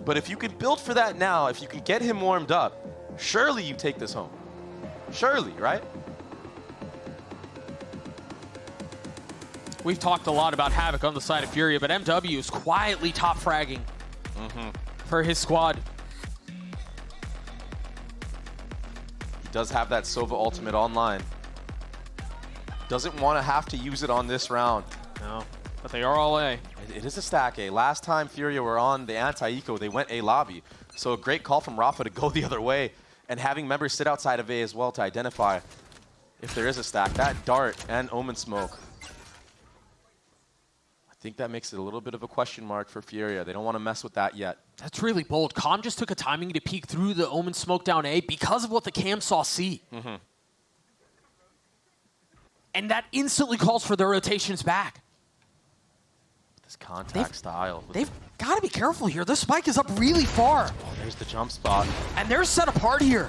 But if you can build for that now, if you can get him warmed up, surely you take this home. Surely, right? We've talked a lot about Havoc on the side of Furia, but MW is quietly top fragging for his squad. He does have that Sova ultimate online. Doesn't want to have to use it on this round. No, but they are all A. It is a stack A. Last time Furia were on the anti-eco, they went A lobby. So a great call from Rafa to go the other way and having members sit outside of A as well to identify if there is a stack. That dart and Omen smoke. I think that makes it a little bit of a question mark for Furia. They don't want to mess with that yet. That's really bold. Calm just took a timing to peek through the Omen smoke down A because of what the cam saw C. And that instantly calls for the rotations back. This contact style. They've got to be careful here. This spike is up really far. Oh, there's the jump spot. And they're set apart here.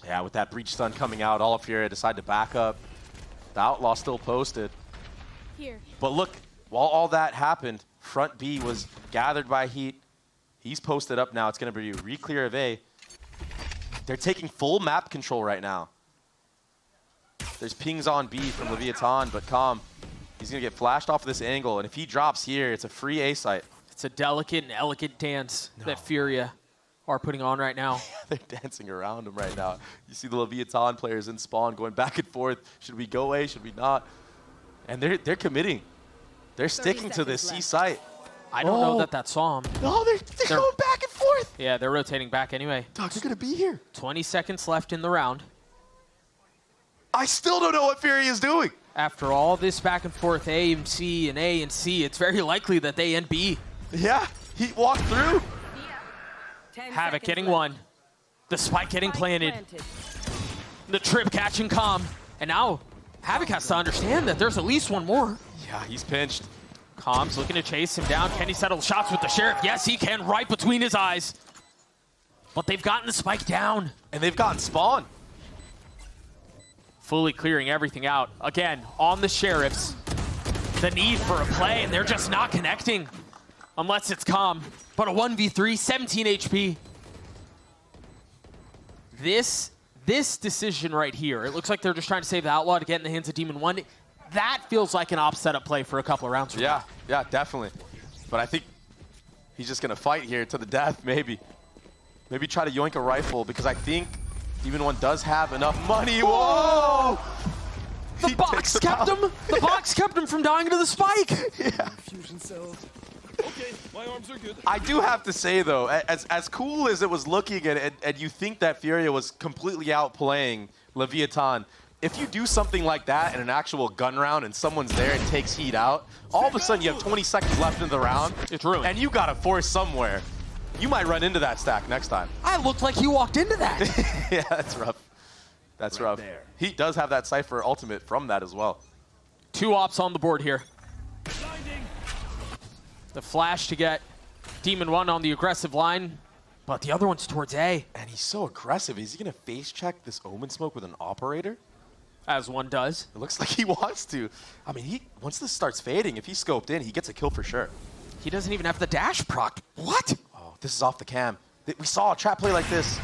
Yeah, with that breach stun coming out, all of Furia decide to back up. The Outlaw still posted. Here. But look, while all that happened, front B was gathered by Heat. He's posted up now. It's going to be re-clear of A. They're taking full map control right now. There's pings on B from Leviatán, but Calm, he's going to get flashed off this angle. And if he drops here, it's a free A site. It's a delicate and elegant dance that Furia are putting on right now. They're dancing around him right now. You see the Leviatán players in spawn going back and forth. Should we go A? Should we not? And they're committing. They're sticking to this C site. I don't know that saw him. No, they're going back and forth. Yeah, they're rotating back anyway. Doc, they're going to be here. 20 seconds left in the round. I still don't know what Fury is doing. After all this back and forth, A and C and A and C, it's very likely that they end B. Yeah, he walked through. Havoc getting one. The spike getting planted. The trip catching Calm. And now Havoc has to understand that there's at least one more. Yeah, he's pinched. Calm's looking to chase him down. Can he settle shots with the Sheriff? Yes, he can, right between his eyes. But they've gotten the spike down. And they've gotten spawn. Fully clearing everything out. Again, on the Sheriffs. The need for a play, and they're just not connecting. Unless it's Calm. But a 1v3, 17 HP. This decision right here, it looks like they're just trying to save the Outlaw to get in the hands of Demon 1. That feels like an op setup play for a couple of rounds. Yeah, definitely. But I think he's just going to fight here to the death, maybe. Maybe try to yoink a rifle, because I think Demon 1 does have enough money. Whoa! The box kept him! The box kept him from dying to the spike! Yeah. Fusion cells. Okay, my arms are good. I do have to say, though, as cool as it was looking, and you think that Furia was completely outplaying Leviatán, if you do something like that in an actual gun round and someone's there and takes Heat out, all of a sudden you have 20 seconds left in the round. It's ruined. And you got to force somewhere. You might run into that stack next time. I looked like he walked into that. Yeah, that's rough. That's rough. There. Heat does have that Cypher ultimate from that as well. 2 ops on the board here. The flash to get Demon 1 on the aggressive line, but the other one's towards A. And he's so aggressive. Is he going to face check this Omen smoke with an operator? As one does. It looks like he wants to. I mean, once this starts fading, if he's scoped in, he gets a kill for sure. He doesn't even have the dash proc. What? Oh, this is off the cam. We saw a trap play like this.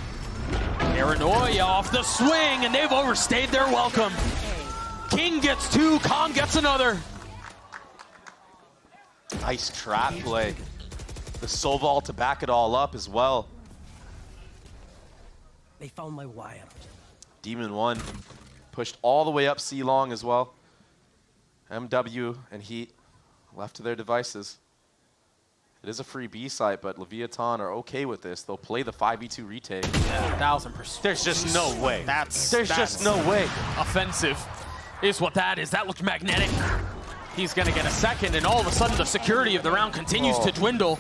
Paranoia off the swing, and they've overstayed their welcome. King gets 2, Calm gets another. Nice trap play. The Soval to back it all up as well. They found my wire. Demon 1 pushed all the way up C long as well. MW and Heat left to their devices. It is a free B site, but Leviatán are okay with this. They'll play the 5v2 retake. 1000%. There's just no way. That's just no way. Offensive is what that is. That looked magnetic. He's going to get a second, and all of a sudden the security of the round continues to dwindle.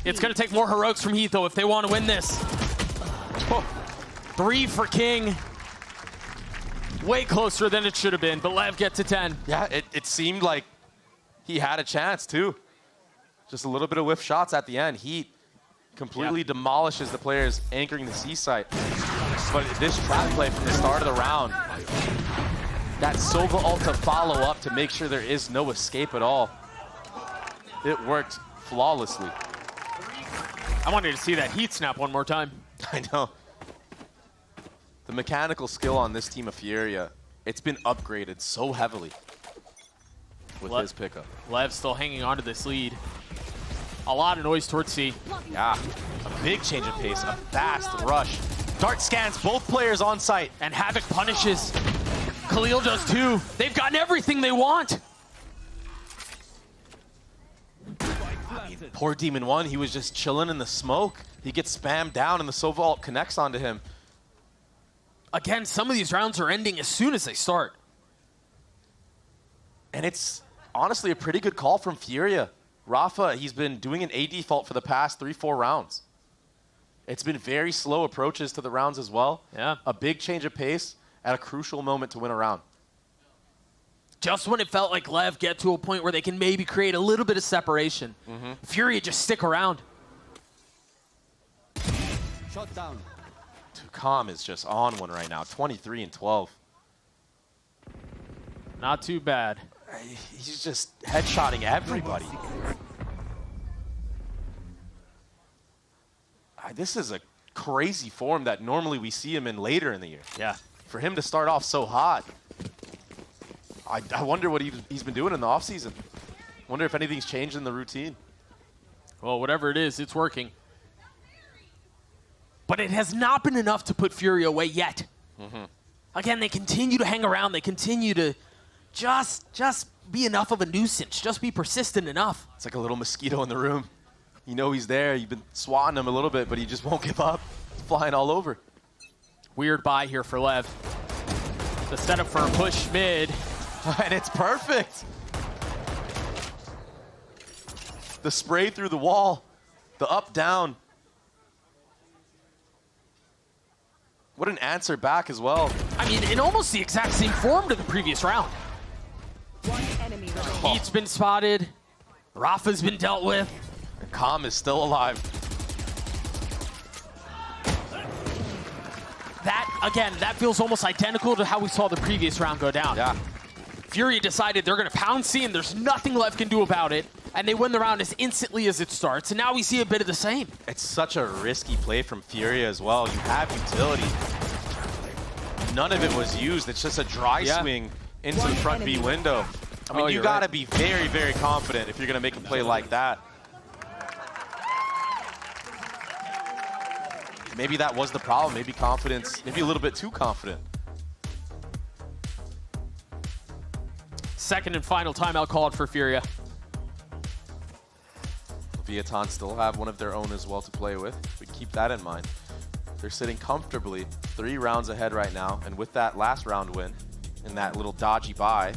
It's going to take more heroics from Heat, though, if they want to win this. 3 for King. Way closer than it should have been, but Lev gets to 10. Yeah, it seemed like he had a chance, too. Just a little bit of whiff shots at the end. Heat completely demolishes the players anchoring the C site. But this trap play from the start of the round, that Sova ult to follow up to make sure there is no escape at all, it worked flawlessly. I wanted to see that Heat snap one more time. I know. The mechanical skill on this team of Furia, it's been upgraded so heavily with his pickup. Lev still hanging on to this lead. A lot of noise towards C. Yeah, a big change of pace, a fast rush. Dart scans both players on site. And Havoc punishes. Khalil does too. They've gotten everything they want. Poor Demon 1, he was just chilling in the smoke. He gets spammed down and the Sova ult connects onto him. Again, some of these rounds are ending as soon as they start. And it's honestly a pretty good call from Furia. Rafa, he's been doing an A default for the past 3-4 rounds. It's been very slow approaches to the rounds as well. Yeah. A big change of pace at a crucial moment to win a round. Just when it felt like Lev get to a point where they can maybe create a little bit of separation. Furia just stick around. Shut down. Tukam is just on one right now, 23 and 12. Not too bad. He's just headshotting everybody. This is a crazy form that normally we see him in later in the year. Yeah. For him to start off so hot, I wonder what he's been doing in the offseason. Wonder if anything's changed in the routine. Well, whatever it is, it's working. But it has not been enough to put Furia away yet. Again, they continue to hang around. They continue to just be enough of a nuisance. Just be persistent enough. It's like a little mosquito in the room. You know he's there. You've been swatting him a little bit, but he just won't give up. He's flying all over. Weird buy here for Lev. The setup for a push mid. And it's perfect. The spray through the wall. The up-down. What an answer back as well. I mean, in almost the exact same form to the previous round. One enemy remaining. Heat's been spotted. Rafa's been dealt with. And Calm is still alive. That feels almost identical to how we saw the previous round go down. Yeah. Furia decided they're going to pound C and there's nothing Lev can do about it. And they win the round as instantly as it starts. And now we see a bit of the same. It's such a risky play from Furia as well. You have utility. None of it was used. It's just a dry swing into the front B window. I mean, you got to be very, very confident if you're going to make a play like that. Maybe that was the problem. Maybe confidence, maybe a little bit too confident. Second and final timeout called for Furia. Leviatán still have one of their own as well to play with. We keep that in mind. They're sitting comfortably 3 rounds ahead right now, and with that last round win and that little dodgy buy,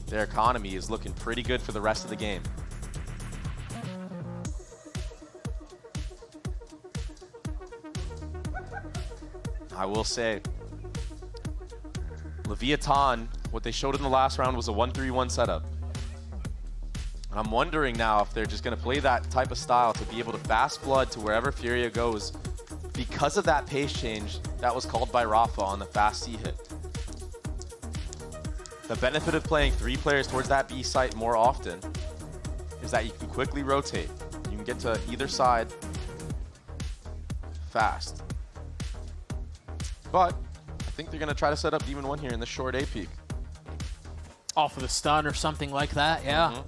their economy is looking pretty good for the rest of the game. I will say, Leviatán, what they showed in the last round was a 1-3-1 setup. I'm wondering now if they're just going to play that type of style to be able to fast flood to wherever Furia goes because of that pace change that was called by Rafa on the fast C hit. The benefit of playing 3 players towards that B site more often is that you can quickly rotate. You can get to either side fast. But I think they're going to try to set up Demon 1 here in the short A peak. Off of a stun or something like that, yeah.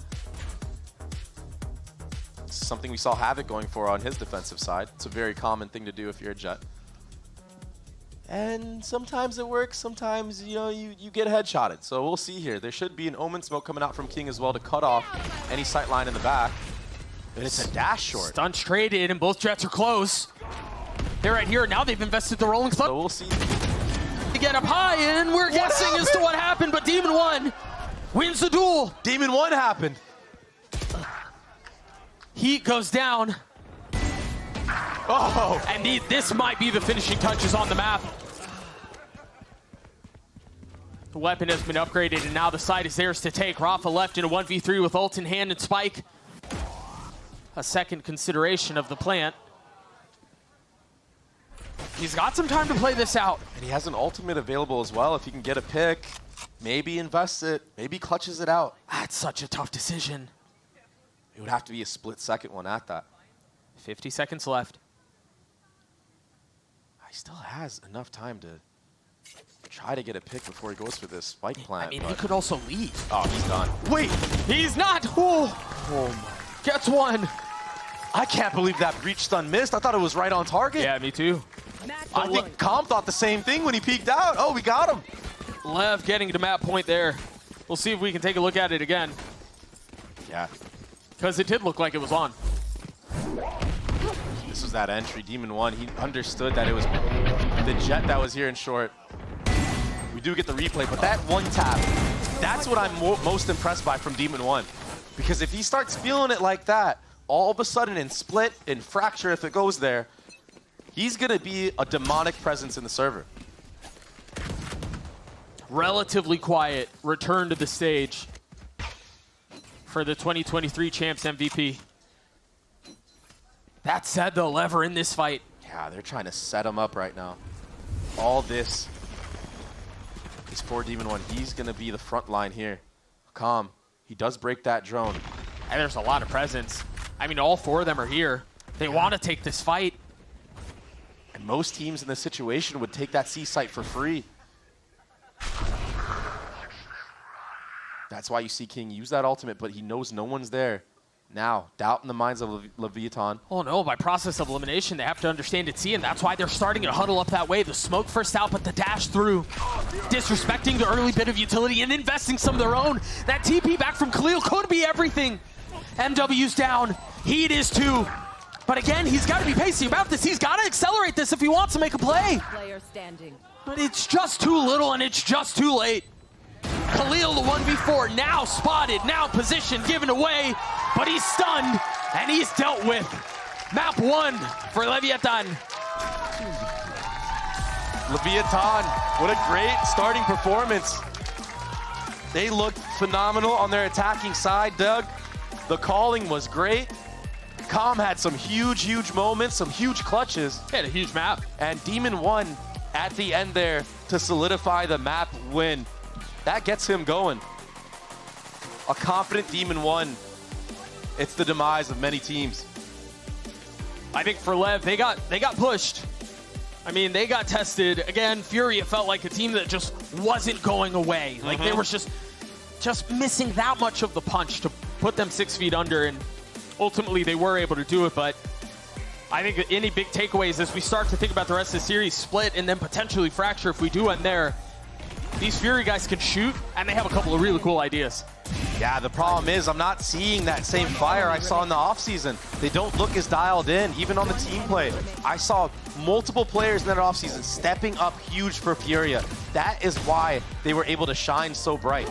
Something we saw Havoc going for on his defensive side. It's a very common thing to do if you're a Jet. And sometimes it works, sometimes you get headshotted. So we'll see here. There should be an Omen smoke coming out from King as well to cut off any sight line in the back. And it's a dash short. Stunts traded, and both jets are close. They're right here. Now they've invested the rolling thunder. So we'll see. To get up high, and we're guessing as to what happened, but Demon 1 wins the duel. Demon 1 happened. Heat goes down. Oh! And this might be the finishing touches on the map. The weapon has been upgraded, and now the side is theirs to take. Rafa left in a 1v3 with ult in hand and Spike. A second consideration of the plant. He's got some time to play this out. And he has an ultimate available as well. If he can get a pick, maybe invests it, maybe clutches it out. That's such a tough decision. It would have to be a split-second one at that. 50 seconds left. He still has enough time to try to get a pick before he goes for this spike plant. I mean, he could also leave. Oh, he's done. Wait! He's not! Oh my. Gets one. I can't believe that breach stun missed. I thought it was right on target. Yeah, me too. I think Calm thought the same thing when he peeked out. Oh, we got him. Lev getting to map point there. We'll see if we can take a look at it again. Yeah. Because it did look like it was on. This was that entry. Demon 1, he understood that it was the jet that was here in short. We do get the replay, but that one tap, that's what I'm most impressed by from Demon 1. Because if he starts feeling it like that, all of a sudden in split, in fracture, if it goes there, he's going to be a demonic presence in the server. Relatively quiet return to the stage for the 2023 Champs MVP. That said, though, Lever in this fight. Yeah, they're trying to set him up right now. All this is for Demon 1. He's going to be the front line here. Calm. He does break that drone. And there's a lot of presence. I mean, all four of them are here. They want to take this fight. And most teams in this situation would take that C site for free. That's why you see King use that ultimate, but he knows no one's there. Now, doubt in the minds of Leviatán. Oh no, by process of elimination, they have to understand it's C, and that's why they're starting to huddle up that way. The smoke first out, but the dash through. Disrespecting the early bit of utility and investing some of their own. That TP back from Khalil could be everything. MW's down. Heat is too. But again, he's got to be pacey about this. He's got to accelerate this if he wants to make a play. Player standing. But it's just too little, and it's just too late. Khalil, the 1v4, now spotted, now positioned, given away, but he's stunned, and he's dealt with. Map 1 for Leviatán. Leviatán, what a great starting performance. They looked phenomenal on their attacking side, Doug. The calling was great. Calm had some huge moments, some huge clutches. He had a huge map. And Demon 1 at the end there to solidify the map win. That gets him going. A confident Demon 1. It's the demise of many teams. I think for Lev, they got pushed. I mean, they got tested. Again, Furia felt like a team that just wasn't going away. Like they were just missing that much of the punch to put them 6 feet under, and ultimately they were able to do it. But I think any big takeaways as we start to think about the rest of the series, split and then potentially fracture if we do end there. These Fury guys can shoot, and they have a couple of really cool ideas. Yeah, the problem is I'm not seeing that same fire I saw in the offseason. They don't look as dialed in, even on the team play. I saw multiple players in that offseason stepping up huge for Furia. That is why they were able to shine so bright.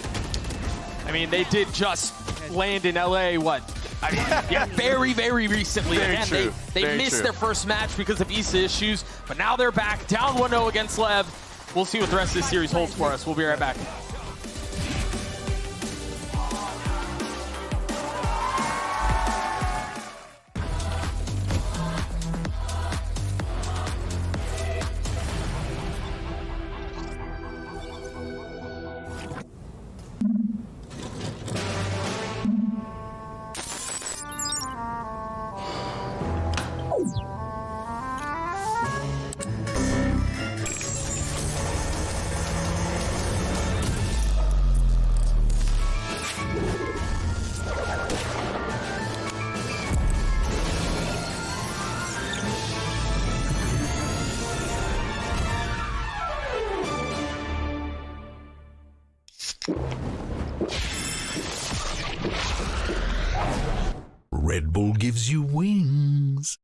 I mean, they did just land in LA, what? I mean, yeah, very recently. Very Again, true. They missed their first match because of Issa issues, but now they're back, down 1-0 against Lev. We'll see what the rest of this series holds for us. We'll be right back. Red Bull gives you wings.